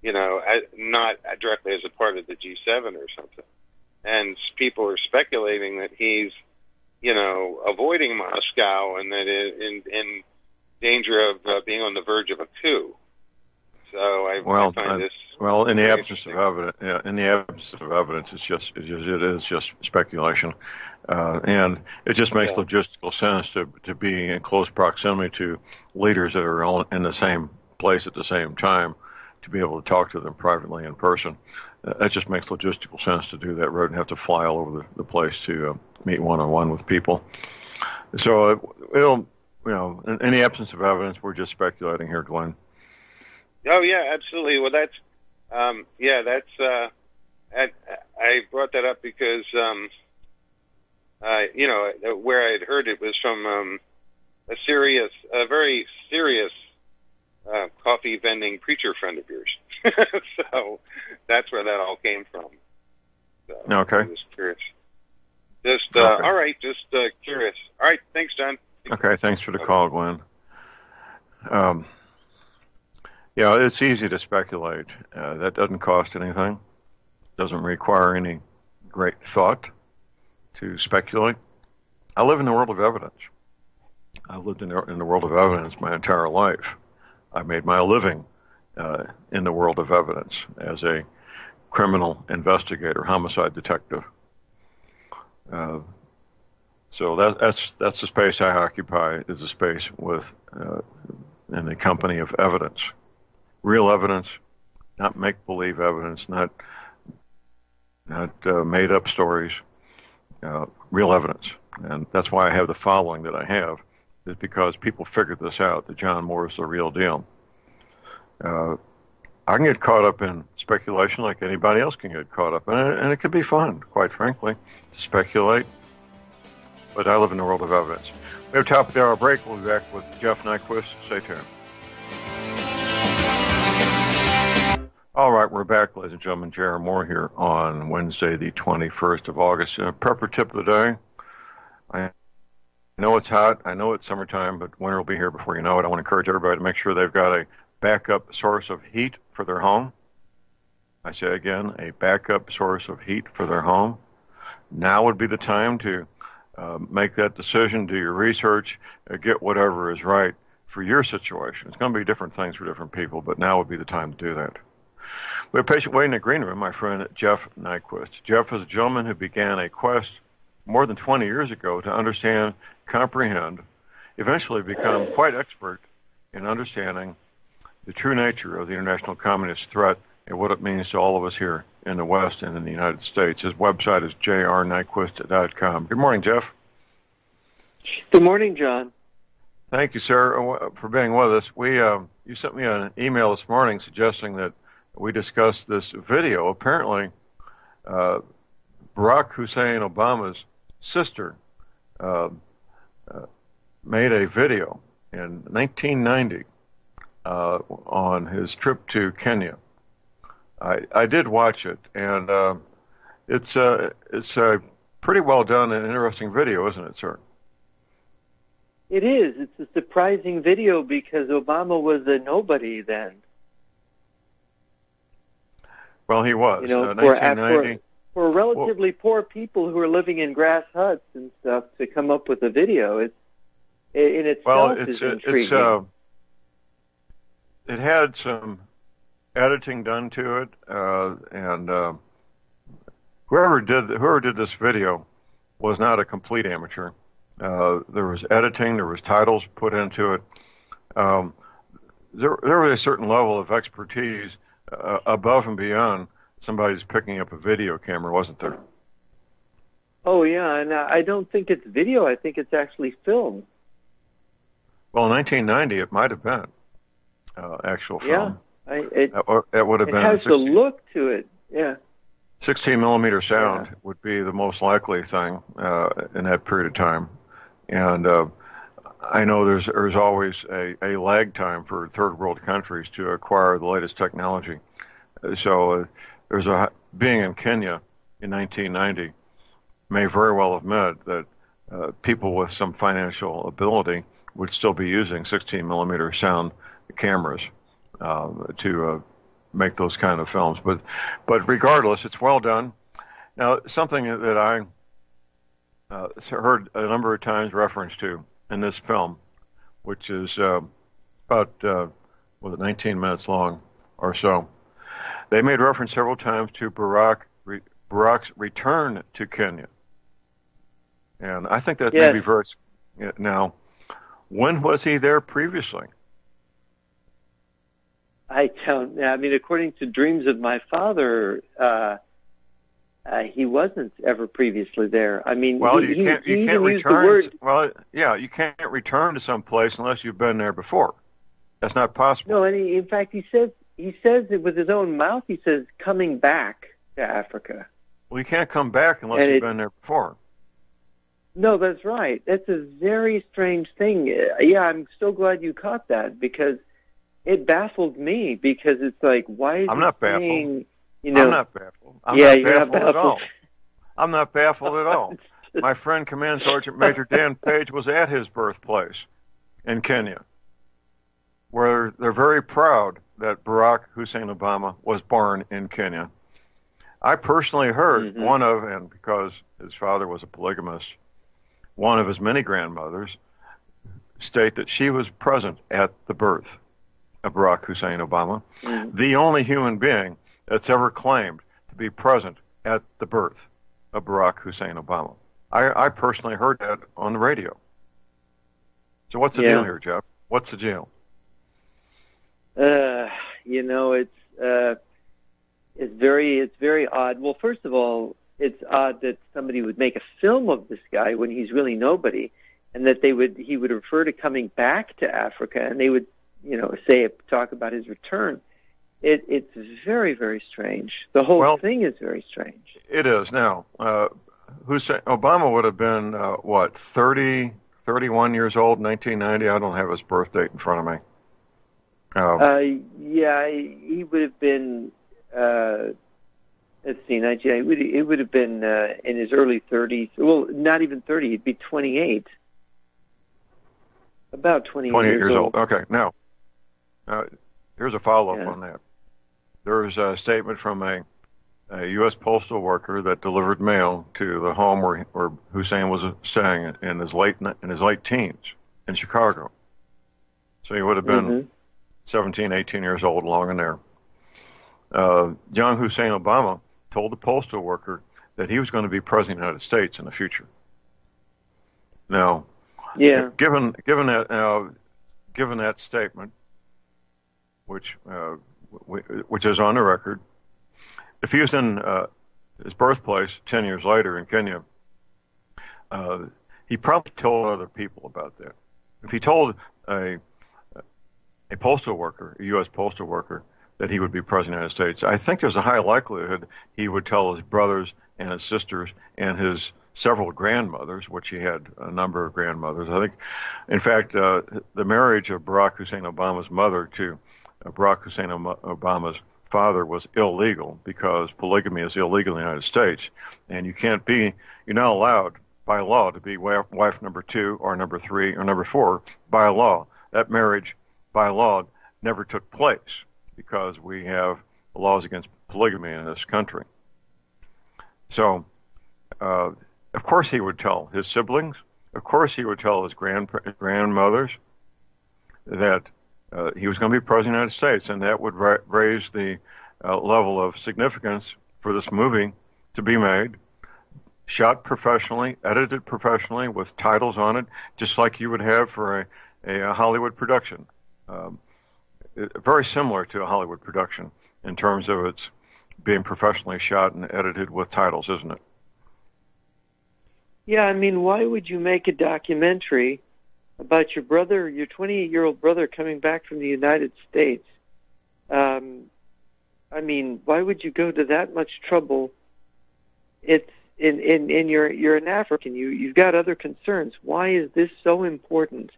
not directly as a part of the G7 or something. And people are speculating that he's, avoiding Moscow and that in danger of being on the verge of a coup. So I find this.
Well, in the absence of evidence, it is just speculation. And it just makes logistical sense to be in close proximity to leaders that are all in the same place at the same time, to be able to talk to them privately in person. That just makes logistical sense to do that rather than have to fly all over the place to meet one-on-one with people. So in the absence of evidence, we're just speculating here, Glenn.
Oh yeah, absolutely. Well, that's I brought that up because where I had heard it was from a very serious coffee vending preacher friend of yours. So that's where that all came from. So
okay.
I was curious.
Okay.
All right, just curious. All right, thanks, John.
Okay, thanks for the call, Glenn. It's easy to speculate. That doesn't cost anything. Doesn't require any great thought to speculate. I live in the world of evidence. I've lived in the world of evidence my entire life. I made my living in the world of evidence as a criminal investigator, homicide detective. So that's the space I occupy, is a space with in the company of evidence. Real evidence, not make-believe evidence, not made-up stories. Real evidence. And that's why I have the following that I have, is because people figured this out, that John Moore is the real deal. I can get caught up in speculation like anybody else can get caught up in it, and it can be fun, quite frankly, to speculate. But I live in the world of evidence. We have top of the hour break. We'll be back with Jeff Nyquist. Stay tuned. All right, we're back, ladies and gentlemen. Jared Moore here on Wednesday, the 21st of August. Prepper tip of the day. I know it's hot. I know it's summertime, but winter will be here before you know it. I want to encourage everybody to make sure they've got a backup source of heat for their home. I say again, a backup source of heat for their home. Now would be the time to make that decision, do your research, get whatever is right for your situation. It's going to be different things for different people, but now would be the time to do that. We have a patient waiting in the green room, my friend Jeff Nyquist. Jeff is a gentleman who began a quest more than 20 years ago to understand, comprehend, eventually become quite expert in understanding the true nature of the international communist threat and what it means to all of us here in the West and in the United States. His website is jrnyquist.com. Good morning, Jeff.
Good morning, John.
Thank you, sir, for being with us. You sent me an email this morning suggesting that we discuss this video. Apparently, Barack Hussein Obama's sister made a video in 1990 on his trip to Kenya. I did watch it, and it's a pretty well done and interesting video, isn't it, sir?
It is. It's a surprising video because Obama was a nobody then.
Well, he was.
You know,
1990.
for relatively poor people who are living in grass huts and stuff to come up with a video, in itself is intriguing.
It had some editing done to it, and whoever did this video was not a complete amateur. There was editing, there was titles put into it. There was a certain level of expertise above and beyond somebody's picking up a video camera, wasn't there?
Oh, yeah, and I don't think it's video. I think it's actually film.
Well, in 1990, it might have been actual film.
Yeah,
it would have been.
It has the look to it, yeah.
16 millimeter sound would be the most likely thing in that period of time. And I know there's always a lag time for third world countries to acquire the latest technology. So being in Kenya in 1990 may very well have meant that people with some financial ability would still be using 16 millimeter sound cameras to make those kind of films. But regardless, it's well done. Now, something that I heard a number of times referenced to in this film, which is about 19 minutes long or so. They made reference several times to Barack's return to Kenya, and I think that may be very. Now, when was he there previously?
I mean, according to Dreams of My Father, he wasn't ever previously there. I mean,
well, you can't return. Well, yeah, you can't return to some place unless you've been there before. That's not possible.
No, and in fact, he says it with his own mouth. He says coming back to Africa.
Well, you can't come back unless you've been there before.
No, that's right. That's a very strange thing. Yeah, I'm so glad you caught that because it baffled me. Because it's like, why is
I'm
he
not
saying,
baffled.
you know?
I'm not baffled.
You're not baffled
at all. I'm not baffled at all. My friend Command Sergeant Major Dan Page was at his birthplace in Kenya, where they're very proud that Barack Hussein Obama was born in Kenya. I personally heard and because his father was a polygamist, one of his many grandmothers state that she was present at the birth of Barack Hussein Obama, the only human being that's ever claimed to be present at the birth of Barack Hussein Obama. I personally heard that on the radio. So what's the deal here, Jeff? What's the deal?
You know, it's very odd. Well, first of all, it's odd that somebody would make a film of this guy when he's really nobody, and that he would refer to coming back to Africa, and they would, talk about his return. It's very, very strange. The whole thing is very strange.
It is. Now, Obama would have been, 31 years old in 1990? I don't have his birth date in front of me.
He would have been, let's see, it would have been in his early 30s. Well, not even 30. He'd be 28. About 28 years old.
Okay. Now, here's a follow-up on that. There was a statement from a U.S. postal worker that delivered mail to the home where Hussein was staying in his late teens in Chicago. So he would have been 17, 18 years old, long in there. Young Hussein Obama told the postal worker that he was going to be president of the United States in the future. Now, given that statement, which is on the record, if he was in his birthplace 10 years later in Kenya, he probably told other people about that. If he told a postal worker, a U.S. postal worker, that he would be president of the United States, I think there's a high likelihood he would tell his brothers and his sisters and his several grandmothers, which he had a number of grandmothers. I think, in fact, the marriage of Barack Hussein Obama's mother to Barack Hussein Obama's father was illegal because polygamy is illegal in the United States, and you're not allowed by law to be wife number 2 or number 3 or number 4 by law. That marriage by law never took place because we have laws against polygamy in this country. So, of course he would tell his siblings, of course he would tell his grandmothers that he was going to be president of the United States, and that would raise the level of significance for this movie to be made, shot professionally, edited professionally, with titles on it, just like you would have for a Hollywood production. Very similar to a Hollywood production in terms of its being professionally shot and edited with titles, isn't it?
Yeah, I mean, why would you make a documentary about your brother, your 28-year-old brother coming back from the United States? I mean, why would you go to that much trouble? It's you're an African. You've got other concerns. Why is this so important?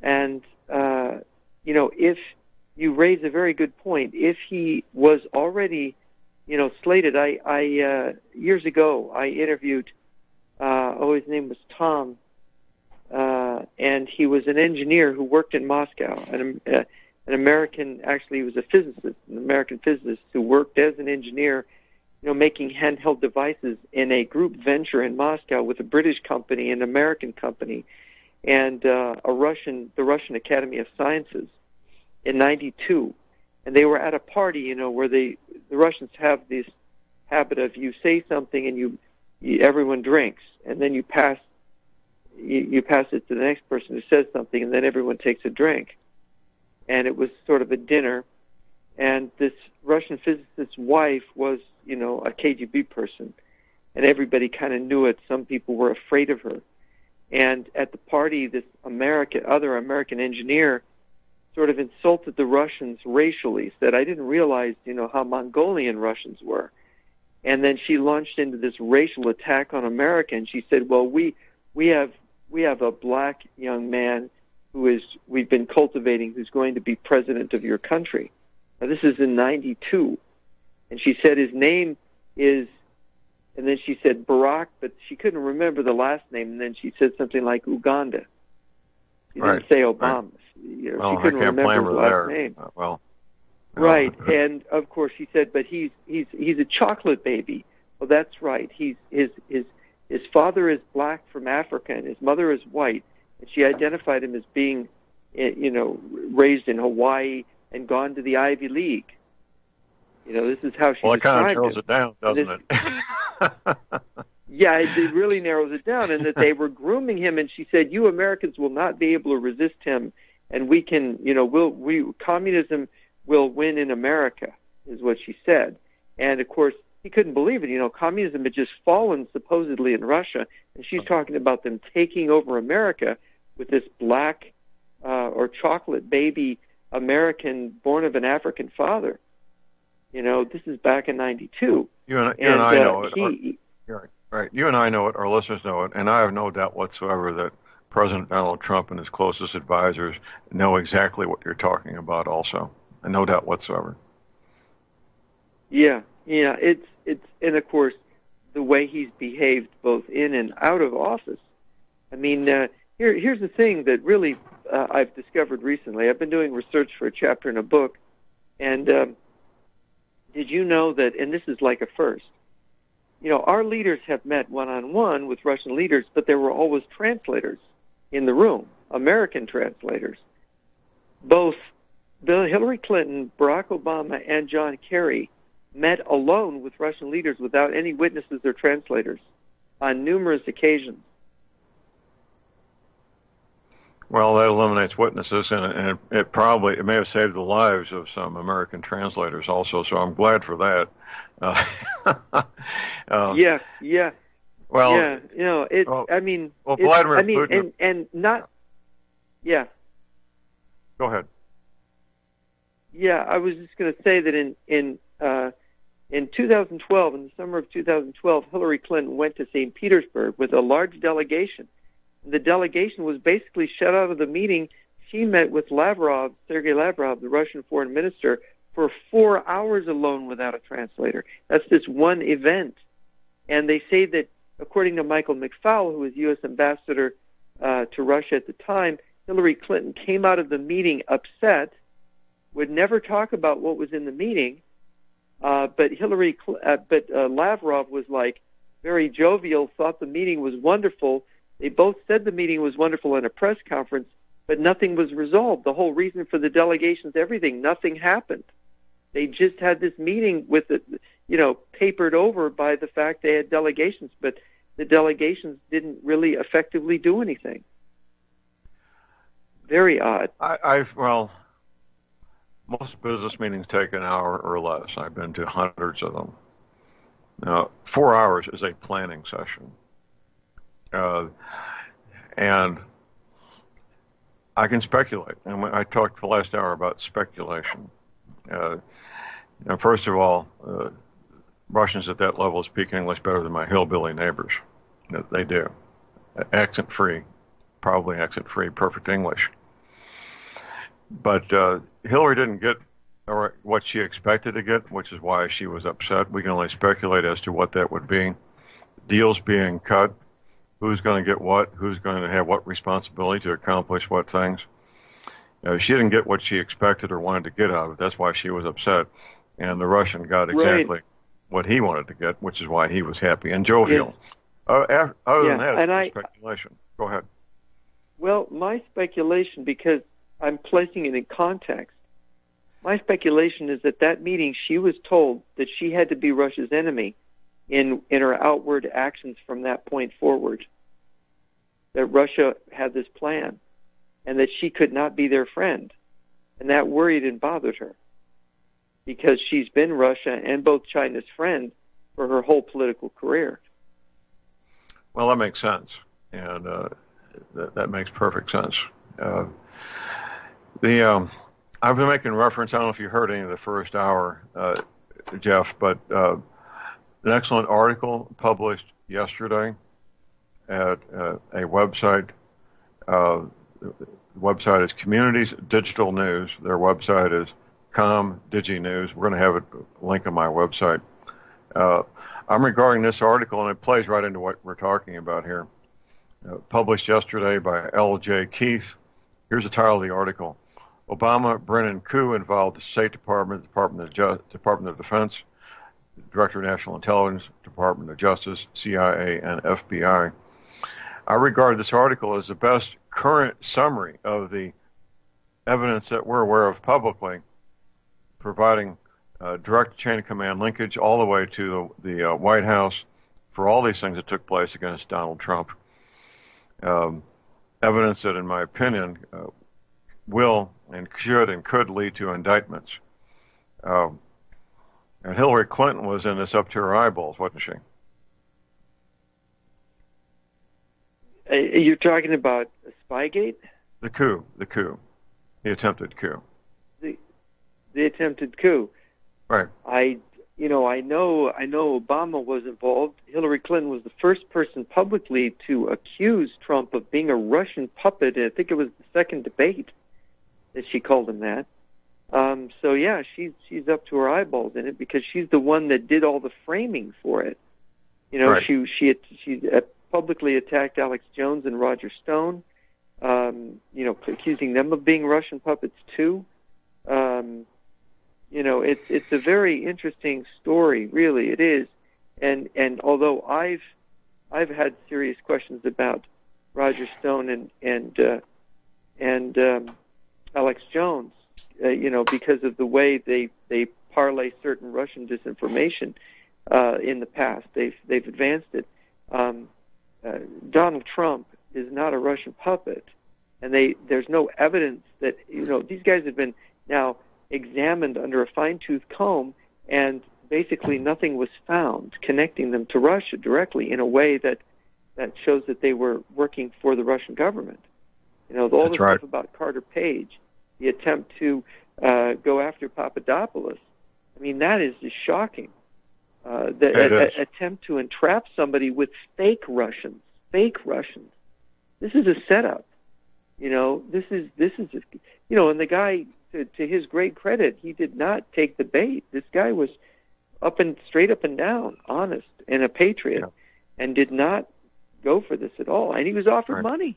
And if you raise a very good point, if he was already, slated, I years ago I interviewed. His name was Tom, and he was an engineer who worked in Moscow, an American. Actually, he was a physicist, an American physicist who worked as an engineer, making handheld devices in a group venture in Moscow with a British company, an American company, and the Russian Academy of Sciences in '92. And they were at a party, where the Russians have this habit of you say something and everyone drinks, and then you pass it to the next person who says something, and then everyone takes a drink. And it was sort of a dinner, and this Russian physicist's wife was, a KGB person, and everybody kind of knew it. Some people were afraid of her. And at the party, this other American engineer sort of insulted the Russians racially, said, I didn't realize, how Mongolian Russians were. And then she launched into this racial attack on America, and she said, well, we have a black young man we've been cultivating who's going to be president of your country. Now, this is in '92. And she said his name is, and then she said Barack, but she couldn't remember the last name, and then she said something like Uganda. She didn't say Obama. Right.
Well,
she couldn't remember his last name. Right, and of course she said, but he's a chocolate baby. Well, that's right. His father is black from Africa, and his mother is white, and she identified him as being, raised in Hawaii and gone to the Ivy League. This is how she.
Well, it kind of
narrows
it down, doesn't it?
Yeah, it really narrows it down, and that they were grooming him. And she said, "You Americans will not be able to resist him, and we can. Communism will win in America," is what she said. And of course, he couldn't believe it. Communism had just fallen supposedly in Russia, and she's talking about them taking over America with this black or chocolate baby American born of an African father. This is back in '92.
You and I know it. Right. You and I know it. Our listeners know it, and I have no doubt whatsoever that President Donald Trump and his closest advisors know exactly what you're talking about. Also, and no doubt whatsoever.
Yeah. It's and of course the way he's behaved both in and out of office. I mean, here's the thing that really I've discovered recently. I've been doing research for a chapter in a book, and did you know that? And this is like a first. Our leaders have met one-on-one with Russian leaders, but there were always translators in the room, American translators. both Hillary Clinton, Barack Obama, and John Kerry met alone with Russian leaders without any witnesses or translators on numerous occasions.
Well, that eliminates witnesses, and it may have saved the lives of some American translators also. So I'm glad for that.
Yeah.
Well,
yeah, Vladimir
Putin.
and not. Yeah.
Go ahead.
Yeah, I was just going to say that in 2012, in the summer of 2012, Hillary Clinton went to St. Petersburg with a large delegation. The delegation was basically shut out of the meeting. She met with Sergei Lavrov, the Russian foreign minister, for 4 hours alone without a translator. That's this one event. And they say that, according to Michael McFaul, who was U.S. ambassador to Russia at the time, Hillary Clinton came out of the meeting upset, would never talk about what was in the meeting, but Lavrov was like very jovial, thought the meeting was wonderful. They both said the meeting was wonderful in a press conference, but nothing was resolved. The whole reason for the delegations, everything, nothing happened. They just had this meeting with it, papered over by the fact they had delegations, but the delegations didn't really effectively do anything. Very odd.
Well, most business meetings take an hour or less. I've been to hundreds of them. Now, 4 hours is a planning session. And I can speculate. And I talked the last hour about speculation. First of all, Russians at that level speak English better than my hillbilly neighbors. They do. Accent-free, probably accent-free, perfect English. But Hillary didn't get what she expected to get, which is why she was upset. We can only speculate as to what that would be. Deals being cut. Who's going to get what? Who's going to have what responsibility to accomplish what things? She didn't get what she expected or wanted to get out of it. That's why she was upset. And the Russian got exactly what he wanted to get, which is why he was happy and jovial.
Yeah.
Other than that, it's speculation. Go ahead.
Well, my speculation, because I'm placing it in context, my speculation is that meeting she was told that she had to be Russia's enemy in her outward actions from that point forward, that Russia had this plan and that she could not be their friend. And that worried and bothered her because she's been Russia and both China's friend for her whole political career.
Well, that makes sense. And that makes perfect sense. I've been making reference, I don't know if you heard any of the first hour, Jeff, but an excellent article published yesterday at a website. The website is Communities Digital News. Their website is ComDigiNews. We're going to have a link on my website. I'm regarding this article, and it plays right into what we're talking about here. Published yesterday by L.J. Keith. Here's the title of the article. Obama-Brennan coup involved the State Department, Department of Defense, Director of National Intelligence, Department of Justice, CIA, and FBI. I regard this article as the best current summary of the evidence that we're aware of publicly, providing direct chain of command linkage all the way to the White House for all these things that took place against Donald Trump. Evidence that, in my opinion, will and should and could lead to indictments. And Hillary Clinton was in this up to her eyeballs, wasn't she?
You're talking about Spygate?
The coup. The attempted coup.
The attempted coup.
Right.
I know Obama was involved. Hillary Clinton was the first person publicly to accuse Trump of being a Russian puppet. I think it was the second debate that she called him that. So yeah, she's up to her eyeballs in it because she's the one that did all the framing for it.
Right.
She publicly attacked Alex Jones and Roger Stone, accusing them of being Russian puppets too. It's a very interesting story, really it is. And although I've had serious questions about Roger Stone and Alex Jones, because of the way they parlay certain Russian disinformation in the past. They've advanced it. Donald Trump is not a Russian puppet, and there's no evidence that these guys have been now examined under a fine-tooth comb, and basically nothing was found connecting them to Russia directly in a way that shows that they were working for the Russian government. All the stuff about Carter Page, the attempt to go after Papadopoulos. I mean, that is just shocking. The attempt to entrap somebody with fake Russians. This is a setup. This is and the guy, to his great credit, he did not take the bait. This guy was straight up and down, honest, and a patriot, and did not go for this at all. And he was offered money.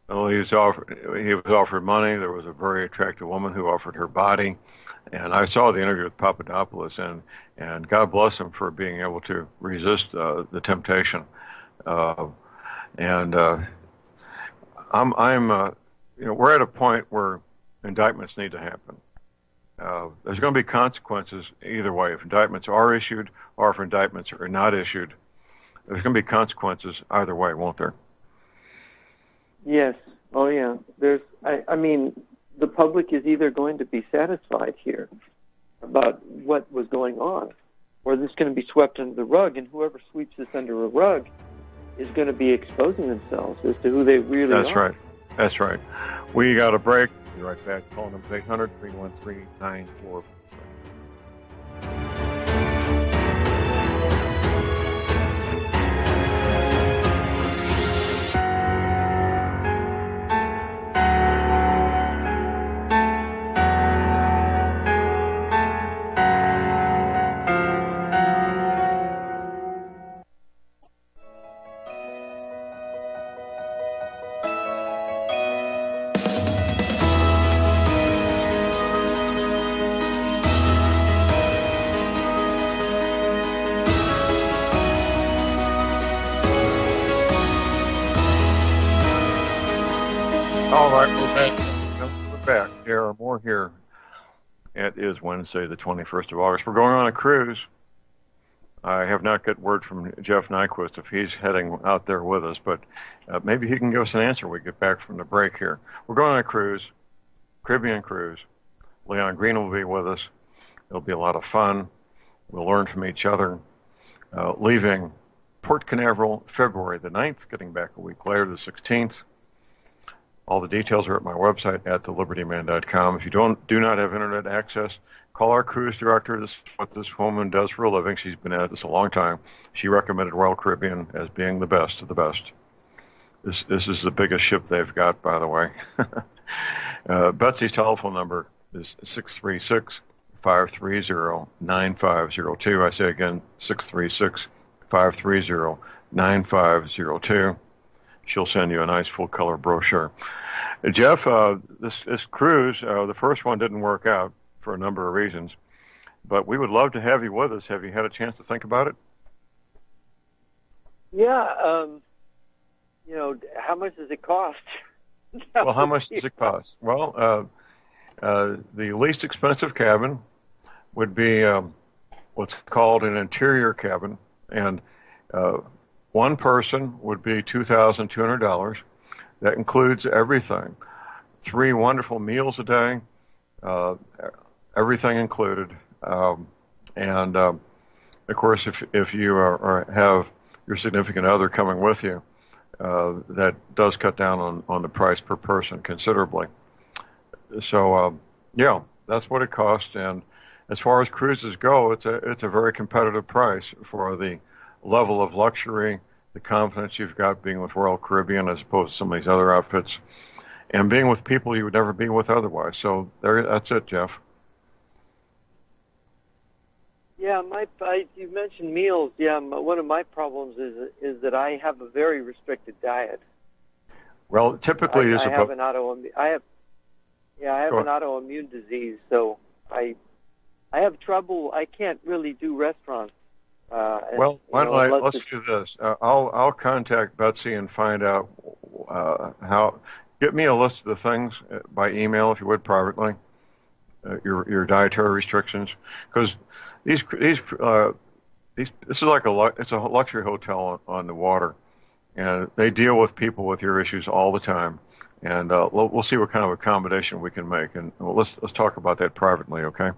Well, he was offered money. There was a very attractive woman who offered her body. And I saw the interview with Papadopoulos, and God bless him for being able to resist the temptation. We're at a point where indictments need to happen. There's going to be consequences either way. If indictments are issued or if indictments are not issued, there's going to be consequences either way, won't there?
Yes. Oh, yeah. I mean, the public is either going to be satisfied here about what was going on, or this is going to be swept under the rug, and whoever sweeps this under a rug is going to be exposing themselves as to who they really are.
That's right. We got a break. Be right back. Call number 800-313-9443. All right, we're back. There are more here. It is Wednesday, the 21st of August. We're going on a cruise. I have not got word from Jeff Nyquist if he's heading out there with us, but maybe he can give us an answer when we get back from the break here. We're going on a cruise, Caribbean cruise. Leon Green will be with us. It'll be a lot of fun. We'll learn from each other. Leaving Port Canaveral February the 9th, getting back a week later, the 16th. All the details are at my website at thelibertyman.com. If you do not have internet access, call our cruise director. This is what this woman does for a living. She's been at this a long time. She recommended Royal Caribbean as being the best of the best. This is the biggest ship they've got, by the way. Betsy's telephone number is 636-530-9502. I say again, 636-530-9502. She'll send you a nice full-color brochure. Jeff, this cruise, the first one didn't work out for a number of reasons, but we would love to have you with us. Have you had a chance to think about it?
Yeah. How much does it cost?
Well, how much does it cost? Well, the least expensive cabin would be what's called an interior cabin, and one person would be $2,200. That includes everything. 3 wonderful meals a day, everything included. And of course, if you have your significant other coming with you, that does cut down on the price per person considerably. So, yeah, that's what it costs. And as far as cruises go, it's a very competitive price for the level of luxury, the confidence you've got being with Royal Caribbean as opposed to some of these other outfits, and being with people you would never be with otherwise. So that's it, Jeff.
Yeah, you mentioned meals. Yeah, one of my problems is that I have a very restricted diet.
Well, typically
I have an autoimmune disease, so I have trouble. I can't really do restaurants.
Well, let's do this. I'll contact Betsy and find out how get me a list of the things by email, if you would, privately. Your dietary restrictions, because this is like it's a luxury hotel on the water, and they deal with people with your issues all the time. And we'll see what kind of accommodation we can make, and let's talk about that privately, okay?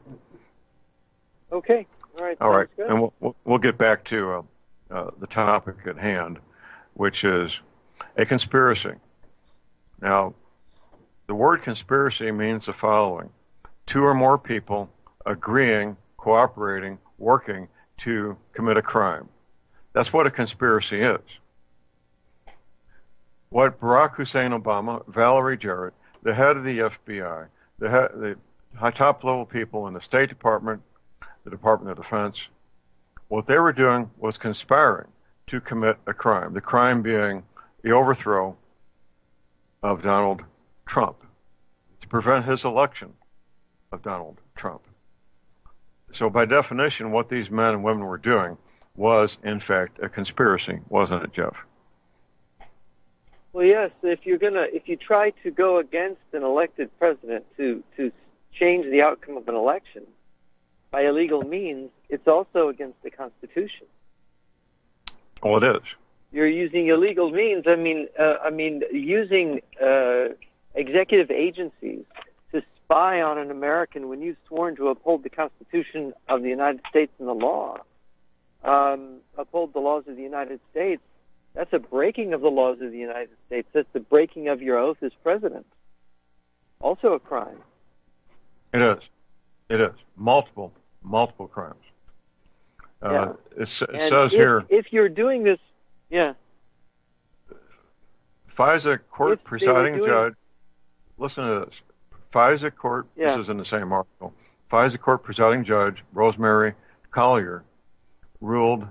Okay. All right.
All right.
Good.
And we'll get back to the topic at hand, which is a conspiracy. Now, the word conspiracy means the following: two or more people agreeing, cooperating, working to commit a crime. That's what a conspiracy is. What Barack Hussein Obama, Valerie Jarrett, the head of the FBI, the top-level people in the State Department, the Department of Defense, what they were doing was conspiring to commit a crime, the crime being the overthrow of Donald Trump, to prevent his election of Donald Trump. So by definition, what these men and women were doing was, in fact, a conspiracy, wasn't it, Jeff?
Well, yes. If you try to go against an elected president to change the outcome of an election by illegal means, it's also against the Constitution.
Oh, it is.
You're using illegal means. I mean, using executive agencies to spy on an American when you've sworn to uphold the Constitution of the United States and the law, uphold the laws of the United States. That's a breaking of the laws of the United States. That's the breaking of your oath as president. Also a crime.
It is. It is. Multiple crimes.
Yeah.
It says here.
If you're doing this, yeah.
FISA court presiding judge. Listen to this. FISA court.
Yeah.
This is in the same article. FISA court presiding judge Rosemary Collier ruled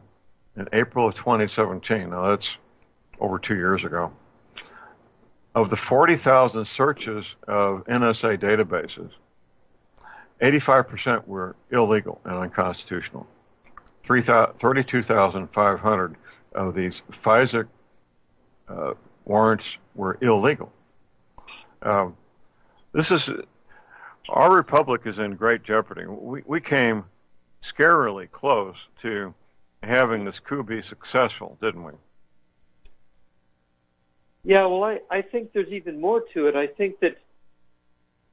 in April of 2017. Now that's over 2 years ago. Of the 40,000 searches of NSA databases, 85% were illegal and unconstitutional. 32,500 of these FISA warrants were illegal. Our republic is in great jeopardy. We came scarily close to having this coup be successful, didn't we?
Yeah, well, I think there's even more to it. I think that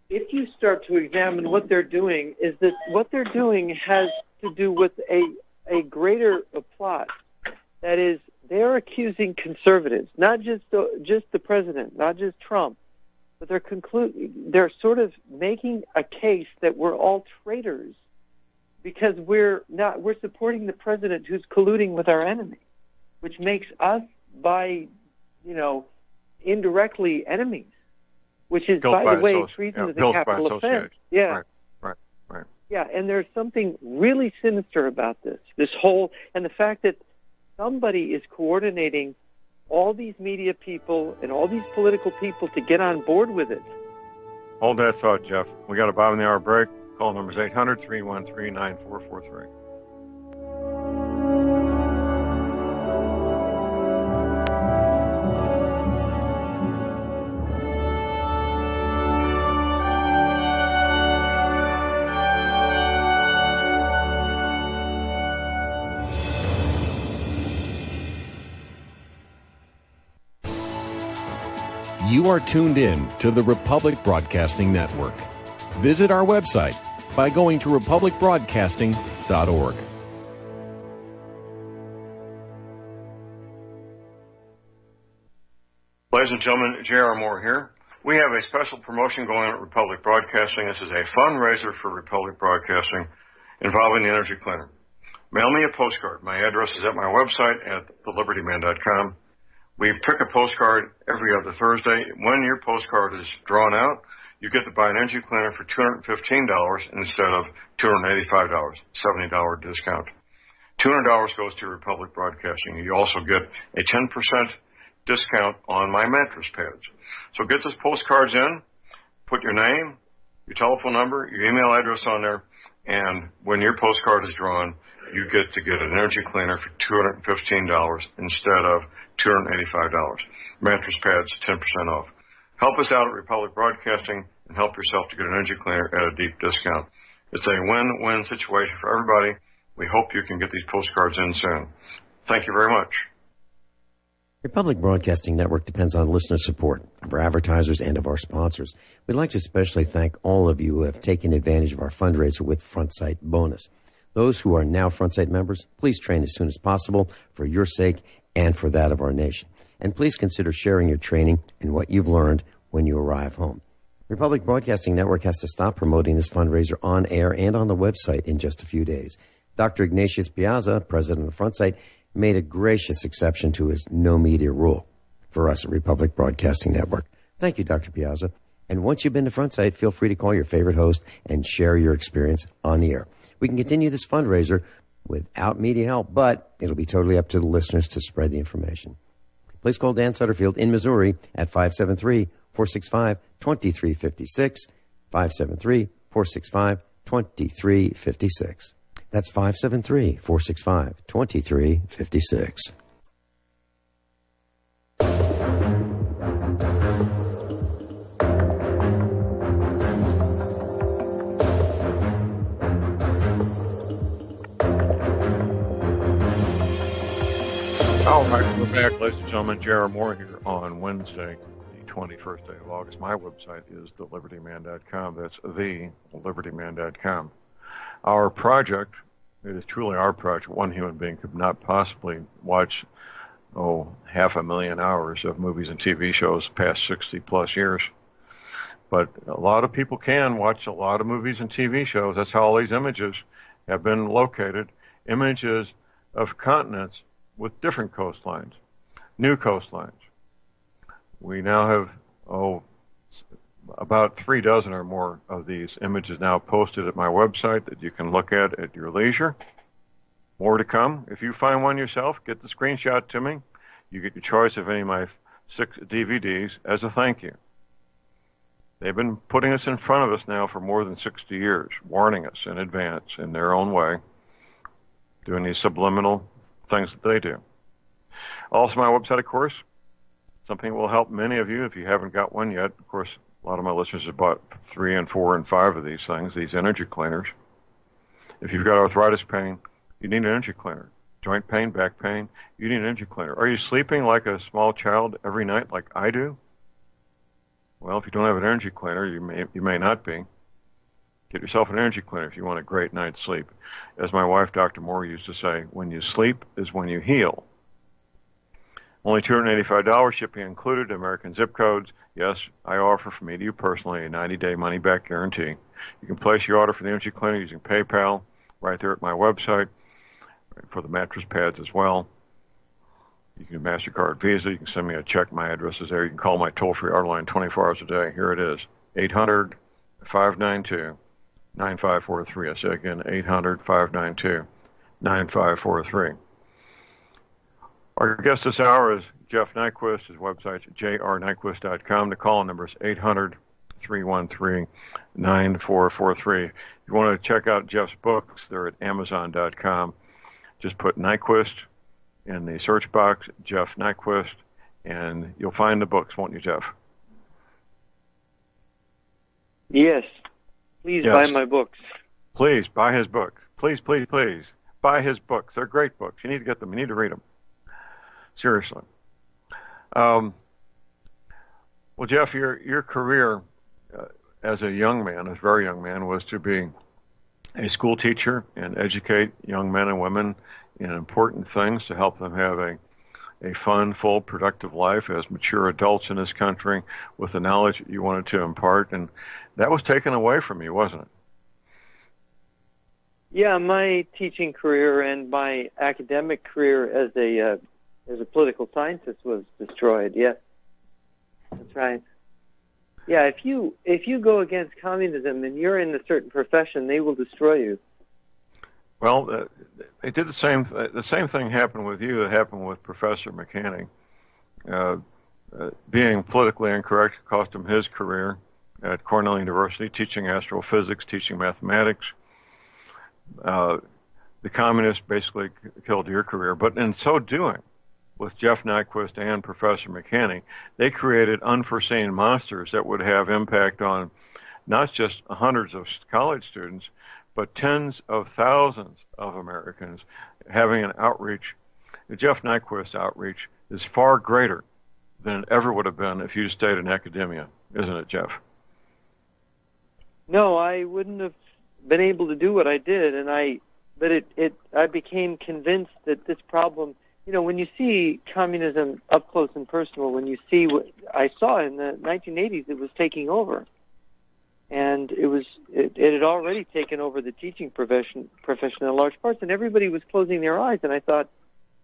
if you start to examine what they're doing, is that what they're doing has to do with a greater plot. That is, they're accusing conservatives, not just the president, not just Trump, but they're sort of making a case that we're all traitors because we're supporting the president who's colluding with our enemy, which makes us indirectly enemies, which is, by the way, treason is a capital offense. Yeah.
Right.
Yeah, and there's something really sinister about this whole, and the fact that somebody is coordinating all these media people and all these political people to get on board with it.
Hold that thought, Jeff. We got a bottom of the hour break. Call numbers 800-313-9443.
You are tuned in to the Republic Broadcasting Network. Visit our website by going to republicbroadcasting.org.
Ladies and gentlemen, J.R. Moore here. We have a special promotion going on at Republic Broadcasting. This is a fundraiser for Republic Broadcasting involving the energy cleaner. Mail me a postcard. My address is at my website at thelibertyman.com. We pick a postcard every other Thursday. When your postcard is drawn out, you get to buy an energy cleaner for $215 instead of $285, $70 discount. $200 goes to Republic Broadcasting. You also get a 10% discount on my mattress pads. So get those postcards in, put your name, your telephone number, your email address on there, and when your postcard is drawn, you get to get an energy cleaner for $215 instead of $285. Mattress pads, 10% off. Help us out at Republic Broadcasting and help yourself to get an energy cleaner at a deep discount. It's a win-win situation for everybody. We hope you can get these postcards in soon. Thank you very much.
Republic Broadcasting Network depends on listener support of our advertisers and of our sponsors. We'd like to especially thank all of you who have taken advantage of our fundraiser with FrontSight Bonus. Those who are now FrontSight members, please train as soon as possible for your sake and for that of our nation. And please consider sharing your training and what you've learned when you arrive home. Republic Broadcasting Network has to stop promoting this fundraiser on air and on the website in just a few days. Dr. Ignatius Piazza, president of FrontSight, made a gracious exception to his no media rule for us at Republic Broadcasting Network. Thank you, Dr. Piazza. And once you've been to FrontSight, feel free to call your favorite host and share your experience on the air. We can continue this fundraiser without media help, but it'll be totally up to the listeners to spread the information. Please call Dan Sutterfield in Missouri at 573-465-2356, 573-465-2356. That's 573-465-2356.
All right, we're back, ladies and gentlemen. J.R. Moore here on Wednesday, the 21st day of August. My website is thelibertyman.com. That's thelibertyman.com. Our project, it is truly our project. One human being could not possibly watch, 500,000 hours of movies and TV shows past 60-plus years. But a lot of people can watch a lot of movies and TV shows. That's how all these images have been located. Images of continents with different coastlines, new coastlines. We now have, about 3 dozen or more of these images now posted at my website that you can look at your leisure. More to come. If you find one yourself, get the screenshot to me. You get your choice of any of my 6 DVDs as a thank you. They've been putting us in front of us now for more than 60 years, warning us in advance in their own way, doing these subliminal things that they do. Also, my website, of course, something that will help many of you if you haven't got one yet. Of course, a lot of my listeners have bought 3 and 4 and 5 of these things, these energy cleaners. If you've got arthritis pain, you need an energy cleaner. Joint pain, back pain, you need an energy cleaner. Are you sleeping like a small child every night like I do? Well, if you don't have an energy cleaner, you may not be. Get yourself an energy cleaner if you want a great night's sleep. As my wife, Dr. Moore, used to say, when you sleep is when you heal. Only $285, shipping included, American zip codes. Yes, I offer from me to you personally a 90-day money-back guarantee. You can place your order for the energy cleaner using PayPal right there at my website, for the mattress pads as well. You can MasterCard, Visa. You can send me a check. My address is there. You can call my toll-free order line 24 hours a day. Here it is, 800-592-9543. I say again, 800-592-9543. Our guest this hour is Jeff Nyquist. His website is jrnyquist.com. The call number is 800-313-9443. If you want to check out Jeff's books, they're at amazon.com. Just put Nyquist in the search box, Jeff Nyquist, and you'll find the books, won't you, Jeff?
Yes. Please buy my books.
Please buy his books. Please, please, please buy his books. They're great books. You need to get them. You need to read them. Seriously. Well, Jeff, your career as a young man, as a very young man, was to be a school teacher and educate young men and women in important things to help them have a fun, full, productive life as mature adults in this country with the knowledge that you wanted to impart. And that was taken away from you, wasn't it?
Yeah, my teaching career and my academic career as a political scientist was destroyed. Yes, that's right. Yeah, if you go against communism and you're in a certain profession, they will destroy you.
Well, they did the same thing happened with you that happened with Professor McCanny. Being politically incorrect cost him his career at Cornell University, teaching astrophysics, teaching mathematics. The communists basically killed your career, but in so doing, with Jeff Nyquist and Professor McHaney, they created unforeseen monsters that would have impact on not just hundreds of college students, but tens of thousands of Americans having an outreach. The Jeff Nyquist outreach is far greater than it ever would have been if you stayed in academia, isn't it, Jeff?
No, I wouldn't have been able to do what I did, I became convinced that this problem, when you see communism up close and personal, when you see what I saw in the 1980s, it was taking over. And it had already taken over the teaching profession in large parts, and everybody was closing their eyes. And I thought,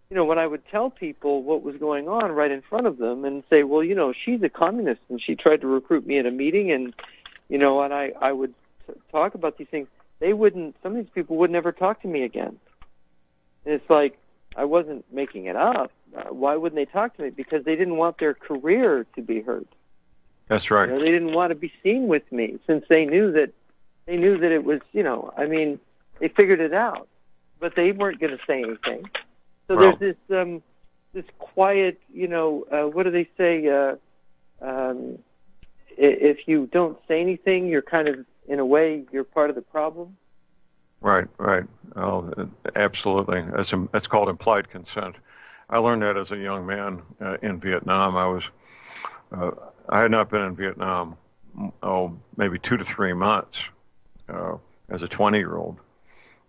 when I would tell people what was going on right in front of them and say, well, she's a communist, and she tried to recruit me at a meeting, and, and I would talk about these things, some of these people would never talk to me again. And it's like, I wasn't making it up. Why wouldn't they talk to me? Because they didn't want their career to be hurt.
That's right.
They didn't want to be seen with me, since they knew that it was, they figured it out, but they weren't going to say anything. So there's this quiet, what do they say? If you don't say anything, you're kind of, in a way, you're part of the problem.
Right. Oh, absolutely. That's called implied consent. I learned that as a young man in Vietnam. I had not been in Vietnam, maybe 2 to 3 months as a 20-year-old,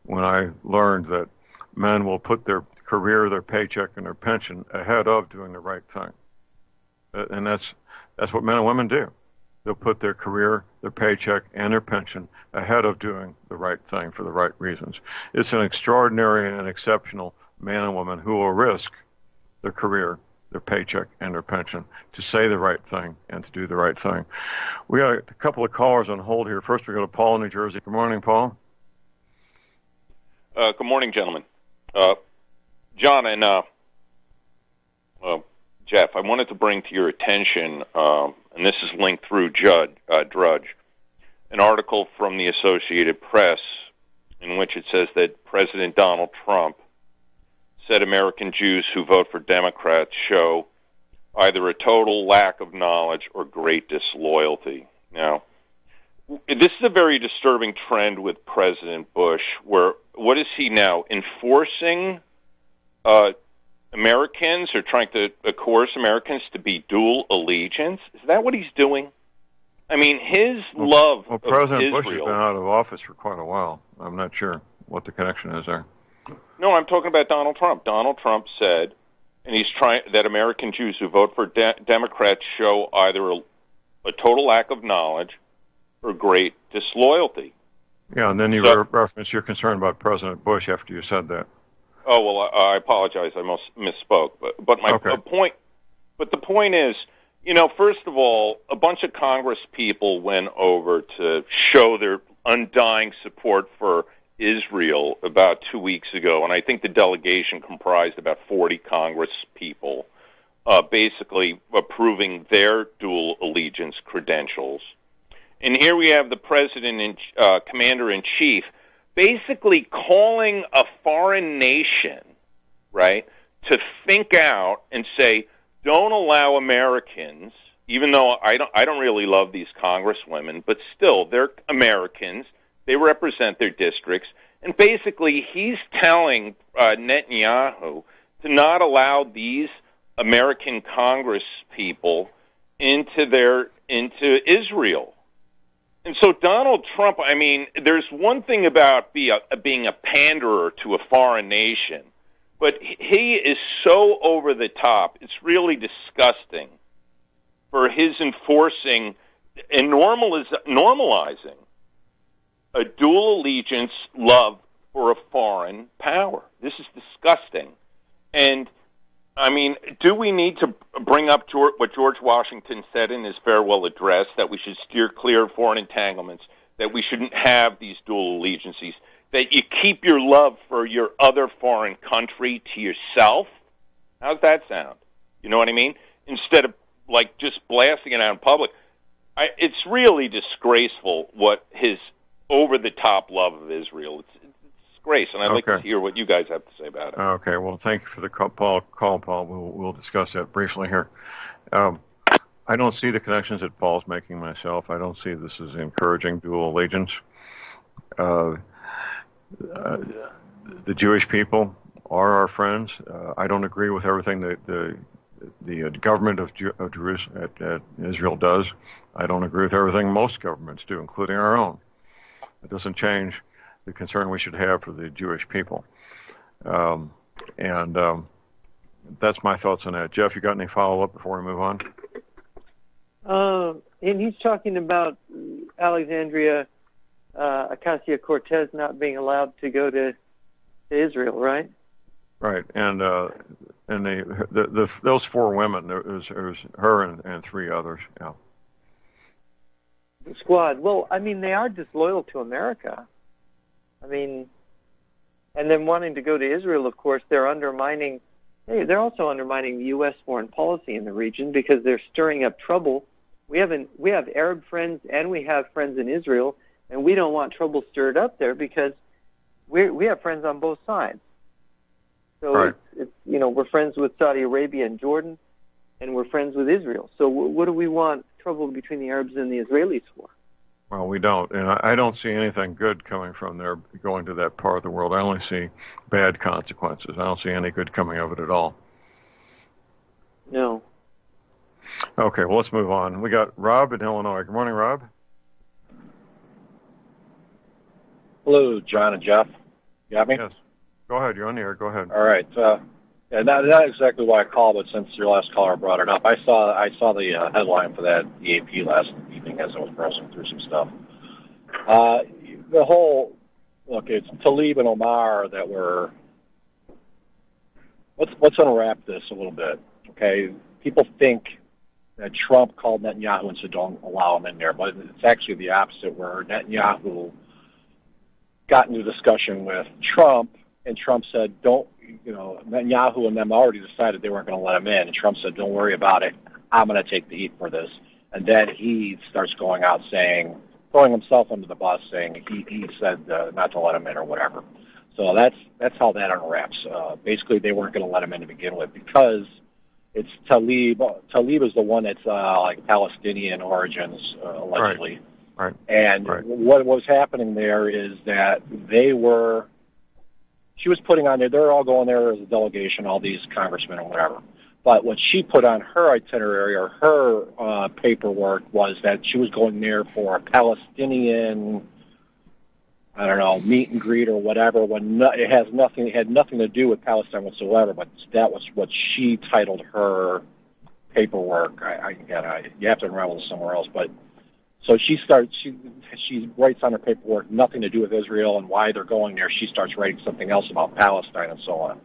when I learned that men will put their career, their paycheck, and their pension ahead of doing the right thing. And that's what men and women do. They'll put their career, their paycheck, and their pension ahead of doing the right thing for the right reasons. It's an extraordinary and exceptional man and woman who will risk their career, their paycheck, and their pension to say the right thing and to do the right thing. We got a couple of callers on hold here. First, we go to Paul in New Jersey. Good morning, Paul.
Good morning, gentlemen. John and Jeff, I wanted to bring to your attention, and this is linked through Drudge, an article from the Associated Press in which it says that President Donald Trump said American Jews who vote for Democrats show either a total lack of knowledge or great disloyalty. Now, this is a very disturbing trend with President Bush, where what is he now, enforcing Americans, or trying to coerce Americans to be dual allegiance? Is that what he's doing? I mean, his love of
President
Israel...
Bush has been out of office for quite a while. I'm not sure what the connection is there.
No, I'm talking about Donald Trump. Donald Trump said, and he's trying, that American Jews who vote for Democrats show either a total lack of knowledge or great disloyalty.
Yeah, and then you referenced your concern about President Bush after you said that.
Oh, well, I apologize. I misspoke. But my point. But the point is, first of all, a bunch of Congress people went over to show their undying support for Israel about 2 weeks ago, and I think the delegation comprised about 40 Congress people, basically approving their dual allegiance credentials. And here we have the president and commander-in-chief basically calling a foreign nation, right, to think out and say, don't allow Americans, even though I don't really love these congresswomen, but still, they're Americans. They represent their districts. And basically, he's telling Netanyahu to not allow these American Congress people into Israel. And so Donald Trump, I mean, there's one thing about being a panderer to a foreign nation, but he is so over the top, it's really disgusting for his enforcing and normalizing a dual allegiance love for a foreign power. This is disgusting. And I mean, do we need to bring up what George Washington said in his farewell address, that we should steer clear of foreign entanglements, that we shouldn't have these dual allegiances, that you keep your love for your other foreign country to yourself? How's that sound? You know what I mean? Instead of, like, just blasting it out in public. It's really disgraceful what his over-the-top love of Israel. It's disgrace, and I'd like to hear what you guys have to say about it.
Okay, well, thank you for the call, Paul. We'll discuss that briefly here. I don't see the connections that Paul's making myself. I don't see this as encouraging dual allegiance. The Jewish people are our friends. I don't agree with everything that the government of Jerusalem, Israel does. I don't agree with everything most governments do, including our own. It doesn't change the concern we should have for the Jewish people. And that's my thoughts on that. Jeff, you got any follow-up before we move on?
And he's talking about Alexandria Ocasio-Cortez not being allowed to go to Israel, right?
Right, and those four women, there was her and three others. Yeah.
The squad. Well, I mean, they are disloyal to America. I mean, and then wanting to go to Israel, of course, they're undermining. They're also undermining the U.S. foreign policy in the region because they're stirring up trouble. We have Arab friends and we have friends in Israel, and we don't want trouble stirred up there because we have friends on both sides. So
right.
it's we're friends with Saudi Arabia and Jordan, and we're friends with Israel. So what do we want trouble between the Arabs and the Israelis for?
Well, we don't, and I don't see anything good coming from there going to that part of the world. I only see bad consequences. I don't see any good coming of it at all.
No.
Okay, well, let's move on. We got Rob in Illinois. Good morning, Rob.
Hello, John and Jeff. You got me?
Yes. Go ahead. You're on the air. Go ahead.
All right. Not exactly why I called, but since your last caller brought it up, I saw the headline for that the AP last evening as I was browsing through some stuff. The whole it's Tlaib and Omar that were. Let's unwrap this a little bit, okay? People think that Trump called Netanyahu and said don't allow him in there, but it's actually the opposite, where Netanyahu got into a discussion with Trump, and Trump said, Netanyahu and them already decided they weren't going to let him in, and Trump said, don't worry about it, I'm going to take the heat for this. And then he starts going out throwing himself under the bus, saying he said not to let him in or whatever. So that's how that unwraps. Basically, they weren't going to let him in to begin with because it's Tlaib. Tlaib is the one that's like Palestinian origins, allegedly.
Right.
And what was happening there is that she was putting on there, they're all going there as a delegation, all these congressmen and whatever. But what she put on her itinerary or her paperwork was that she was going there for a Palestinian, I don't know, meet and greet or whatever, when it had nothing to do with Palestine whatsoever, but that was what she titled her paperwork. You have to unravel this somewhere else, but so she writes on her paperwork nothing to do with Israel and why they're going there. She starts writing something else about Palestine and so on.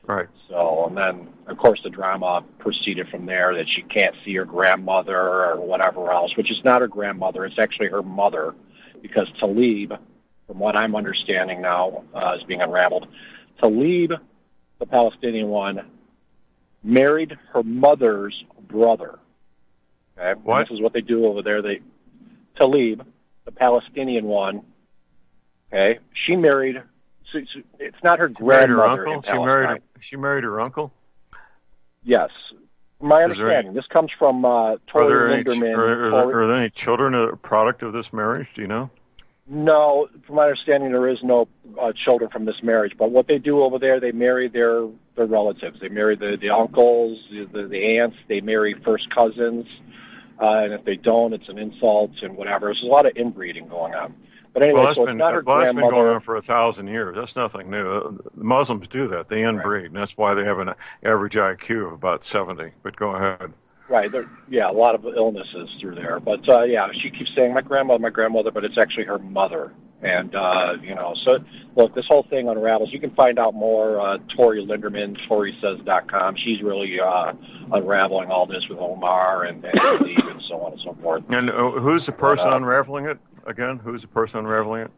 Right.
So, and then, of course, the drama proceeded from there that she can't see her grandmother or whatever else, which is not her grandmother. It's actually her mother, because Tlaib, from what I'm understanding now, is being unraveled. Tlaib, the Palestinian one, married her mother's brother. Okay?
What?
And this is what they do over there. Tlaib, the Palestinian one, okay, she married. It's not her grandmother in Palestine.
She married her uncle?
Yes. From my understanding, this comes from Tori Linderman.
Are there any children a product of this marriage? Do you know?
No. From my understanding, there is no children from this marriage. But what they do over there, they marry their relatives. They marry the uncles, the aunts. They marry first cousins. And if they don't, it's an insult and whatever. There's a lot of inbreeding going on. But anyway, so it's not her grandmother.
That's been going on for 1,000 years. That's nothing new. The Muslims do that. They inbreed, and that's why they have an average IQ of about 70. But go ahead.
Right. A lot of illnesses through there. But, she keeps saying, my grandmother, but it's actually her mother. And, so, look, this whole thing unravels. You can find out more, Tori Linderman, ToriSays.com. She's really unraveling all this with Omar and Lee and so on and so forth.
And who's the person unraveling it? Again, who's the person unraveling it?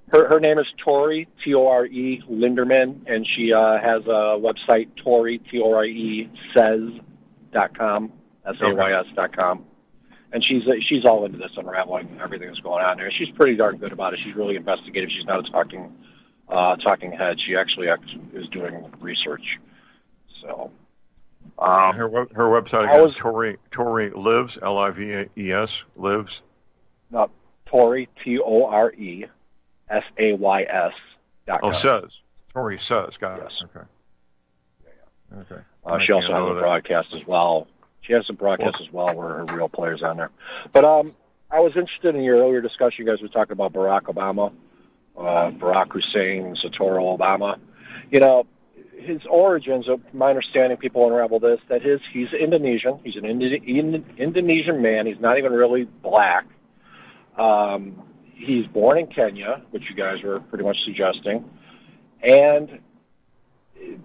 Her name is Tori, T-O-R-E, Linderman, and she has a website, Tori, T-O-R-E, says.com, S-A-Y-S.com. And she's all into this unraveling everything that's going on there. She's pretty darn good about it. She's really investigative. She's not a talking talking head. She actually is doing research. So
her website again is Tori Lives, Lives, Lives.
No, Tori, TORESAYS.
Oh, says. Tori says. Got it.
Yes.
Okay.
Okay. She also has a broadcast as well. She has a broadcast as well where her real players on there. But I was interested in your earlier discussion. You guys were talking about Barack Obama, Barack Hussein, Satoru Obama. You know, his origins, from my understanding, people unravel this, that he's Indonesian. He's an Indonesian man. He's not even really black. He's born in Kenya, which you guys were pretty much suggesting. And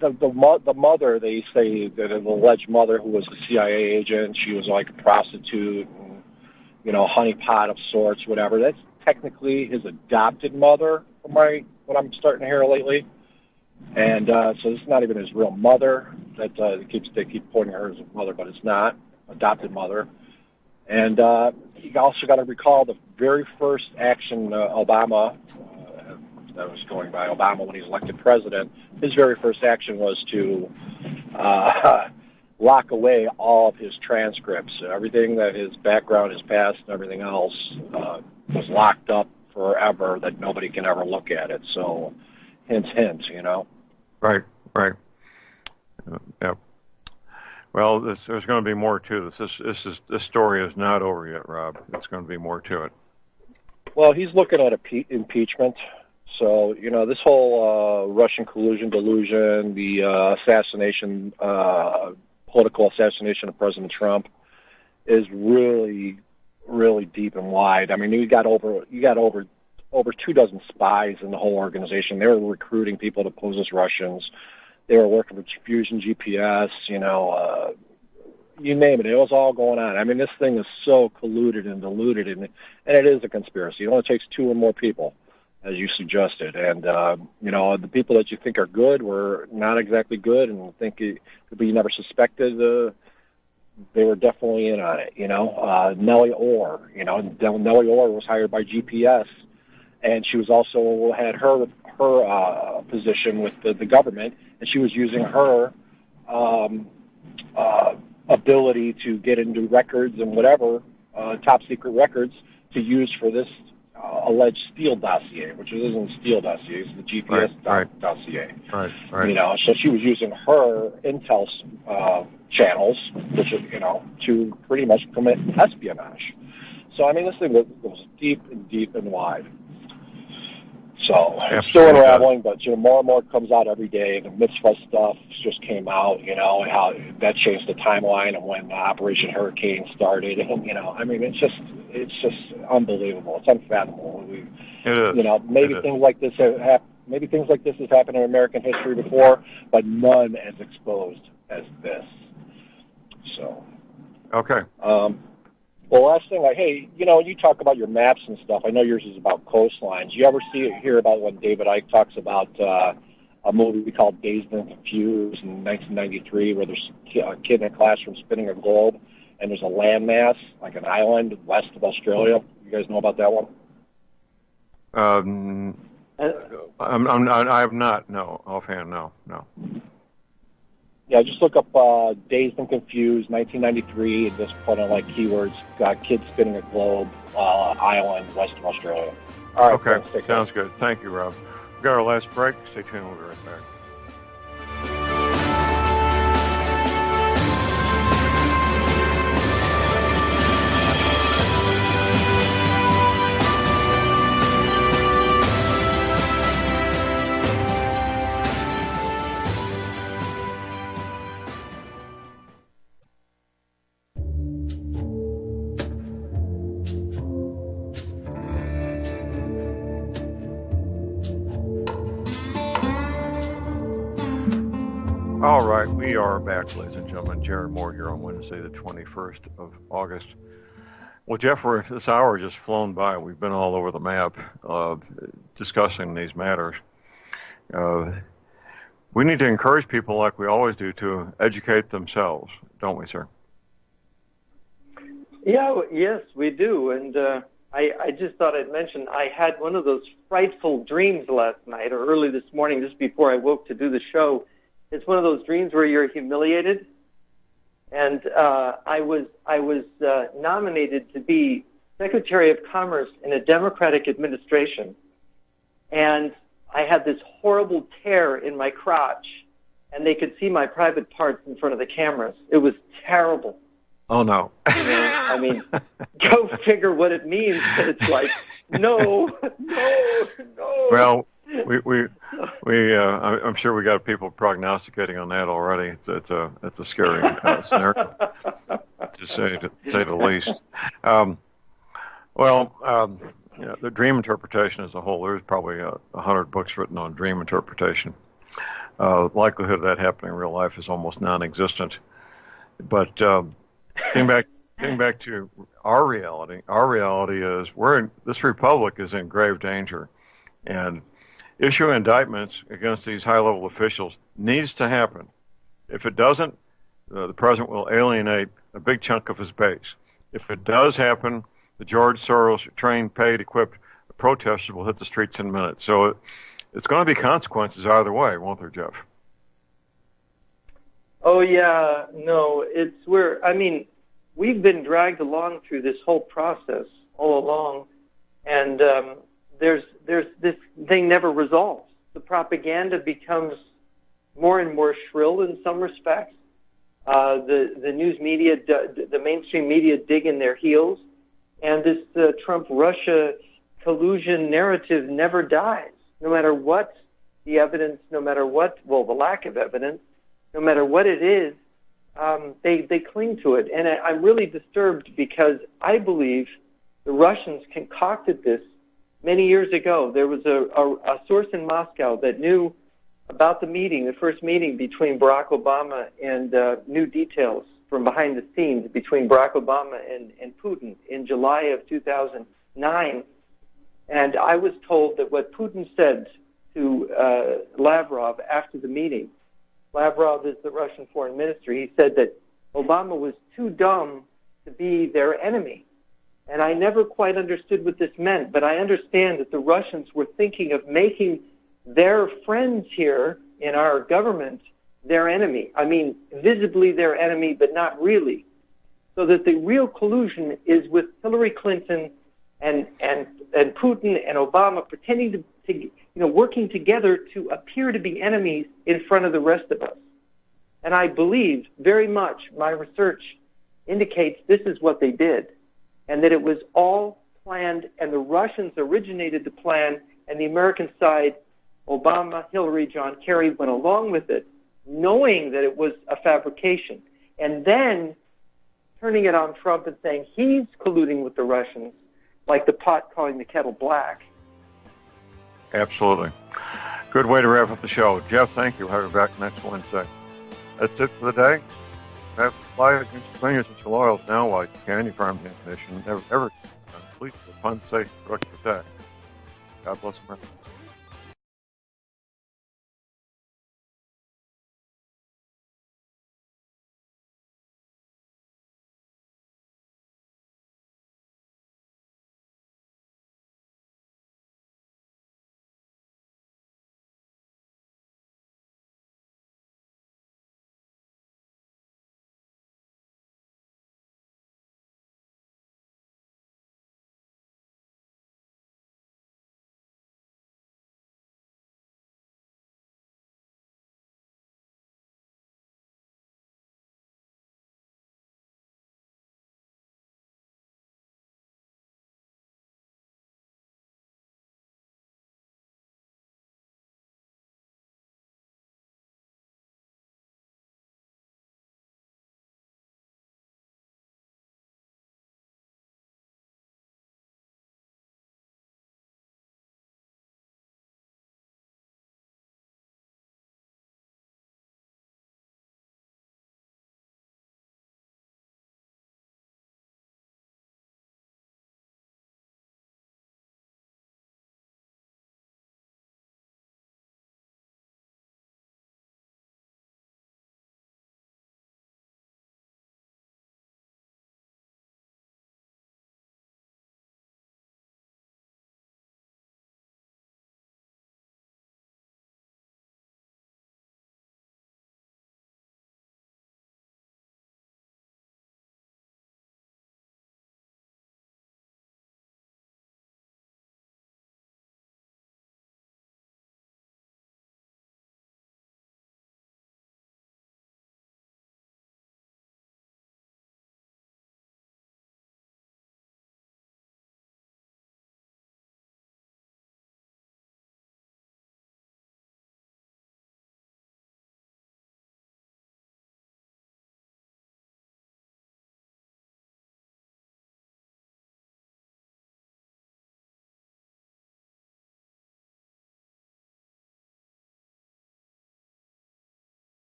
the mother, they say that an alleged mother who was a CIA agent, she was like a prostitute and, you know, honeypot of sorts, whatever. That's technically his adopted mother, from what I'm starting to hear lately. And so this is not even his real mother. They keep pointing her as a mother, but it's not. Adopted mother. And you also got to recall the very first action Obama, that was going by Obama when he was elected president, his very first action was to lock away all of his transcripts. Everything that his background, his past, and everything else was locked up forever, that nobody can ever look at it. So, hint, you know.
Right. Yeah. Well, there's going to be more to this. This story is not over yet, Rob. There's going to be more to it.
Well, he's looking at impeachment. So, you know, this whole Russian collusion, delusion, the assassination, political assassination of President Trump is really, really deep and wide. I mean, you got over 24 spies in the whole organization. They were recruiting people to pose as Russians. They were working with Fusion GPS, you know, you name it. It was all going on. I mean, this thing is so colluded and diluted, and it is a conspiracy. It only takes two or more people, as you suggested. And, you know, the people that you think are good were not exactly good, and think it could be you never suspected. They were definitely in on it, you know. Nellie Orr, you know, Nellie Orr was hired by GPS, and she was also had her position with the government, and she was using her ability to get into records and whatever, top secret records, to use for this alleged Steele dossier, which isn't Steele dossier, it's the GPS dossier.
Right.
You know, so she was using her intel channels, which is, you know, to pretty much commit espionage. So, I mean, this thing goes deep and wide. So it's still unraveling, but, you know, more and more comes out every day. The mitzvah stuff just came out, you know, and how that changed the timeline of when Operation Hurricane started. And, you know, I mean, it's just unbelievable. It's unfathomable.
It is.
You know, maybe things like this have happened in American history before, but none as exposed as this. So.
Okay.
Well, last thing, hey, you know, you talk about your maps and stuff. I know yours is about coastlines. You ever hear about when David Icke talks about a movie called Dazed and Confused in 1993, where there's a kid in a classroom spinning a globe, and there's a landmass, like an island west of Australia? You guys know about that one?
I have not. No, offhand, no.
Yeah, just look up Dazed and Confused, 1993, and just put in, like, keywords, kids spinning a globe, island, west of Australia. All right,
okay, thanks, sounds good. Thank you, Rob. We've got our last break. Stay tuned. We'll be right back. All right, we are back, ladies and gentlemen. Jared Moore here on Wednesday, the 21st of August. Well, Jeff, this hour just flown by. We've been all over the map discussing these matters. We need to encourage people, like we always do, to educate themselves, don't we, sir?
Yeah, yes, we do. And I just thought I'd mention I had one of those frightful dreams last night or early this morning, just before I woke to do the show. It's one of those dreams where you're humiliated. And I was nominated to be Secretary of Commerce in a Democratic administration. And I had this horrible tear in my crotch, and they could see my private parts in front of the cameras. It was terrible.
Oh, no.
You know, I mean, go figure what it means. It's like, no.
Well, I'm sure we got people prognosticating on that already. It's a scary scenario, to say the least. The dream interpretation as a whole, there's probably 100 books written on dream interpretation. The likelihood of that happening in real life is almost non-existent. But getting back to our reality is this republic is in grave danger, and issuing indictments against these high-level officials needs to happen. If it doesn't, the president will alienate a big chunk of his base. If it does happen, the George Soros trained, paid, equipped protesters will hit the streets in minutes. So it's going to be consequences either way, won't there, Jeff?
Oh, yeah. No, we've been dragged along through this whole process all along, and there's this thing never resolves. The propaganda becomes more and more shrill in some respects. The news media, the mainstream media dig in their heels, and this Trump-Russia collusion narrative never dies, no matter what the evidence, no matter what, the lack of evidence, no matter what it is, they cling to it. And I'm really disturbed because I believe the Russians concocted this many years ago. There was a source in Moscow that knew about the first meeting between Barack Obama, and knew details from behind the scenes between Barack Obama and Putin in July of 2009. And I was told that what Putin said to Lavrov after the meeting, Lavrov is the Russian foreign minister, he said that Obama was too dumb to be their enemy. And I never quite understood what this meant, but I understand that the Russians were thinking of making their friends here in our government their enemy. I mean, visibly their enemy, but not really. So that the real collusion is with Hillary Clinton and Putin and Obama pretending to working together to appear to be enemies in front of the rest of us. And I believe very much, my research indicates this is what they did, and that it was all planned, and the Russians originated the plan, and the American side, Obama, Hillary, John Kerry, went along with it, knowing that it was a fabrication, and then turning it on Trump and saying he's colluding with the Russians, like the pot calling the kettle black.
Absolutely. Good way to wrap up the show. Jeff, thank you. I'll have you back next Wednesday. That's it for the day. Have fly against the fingers and your oils now while you can. You farm the ammunition. Never complete with fun, safe, productive attack. God bless America.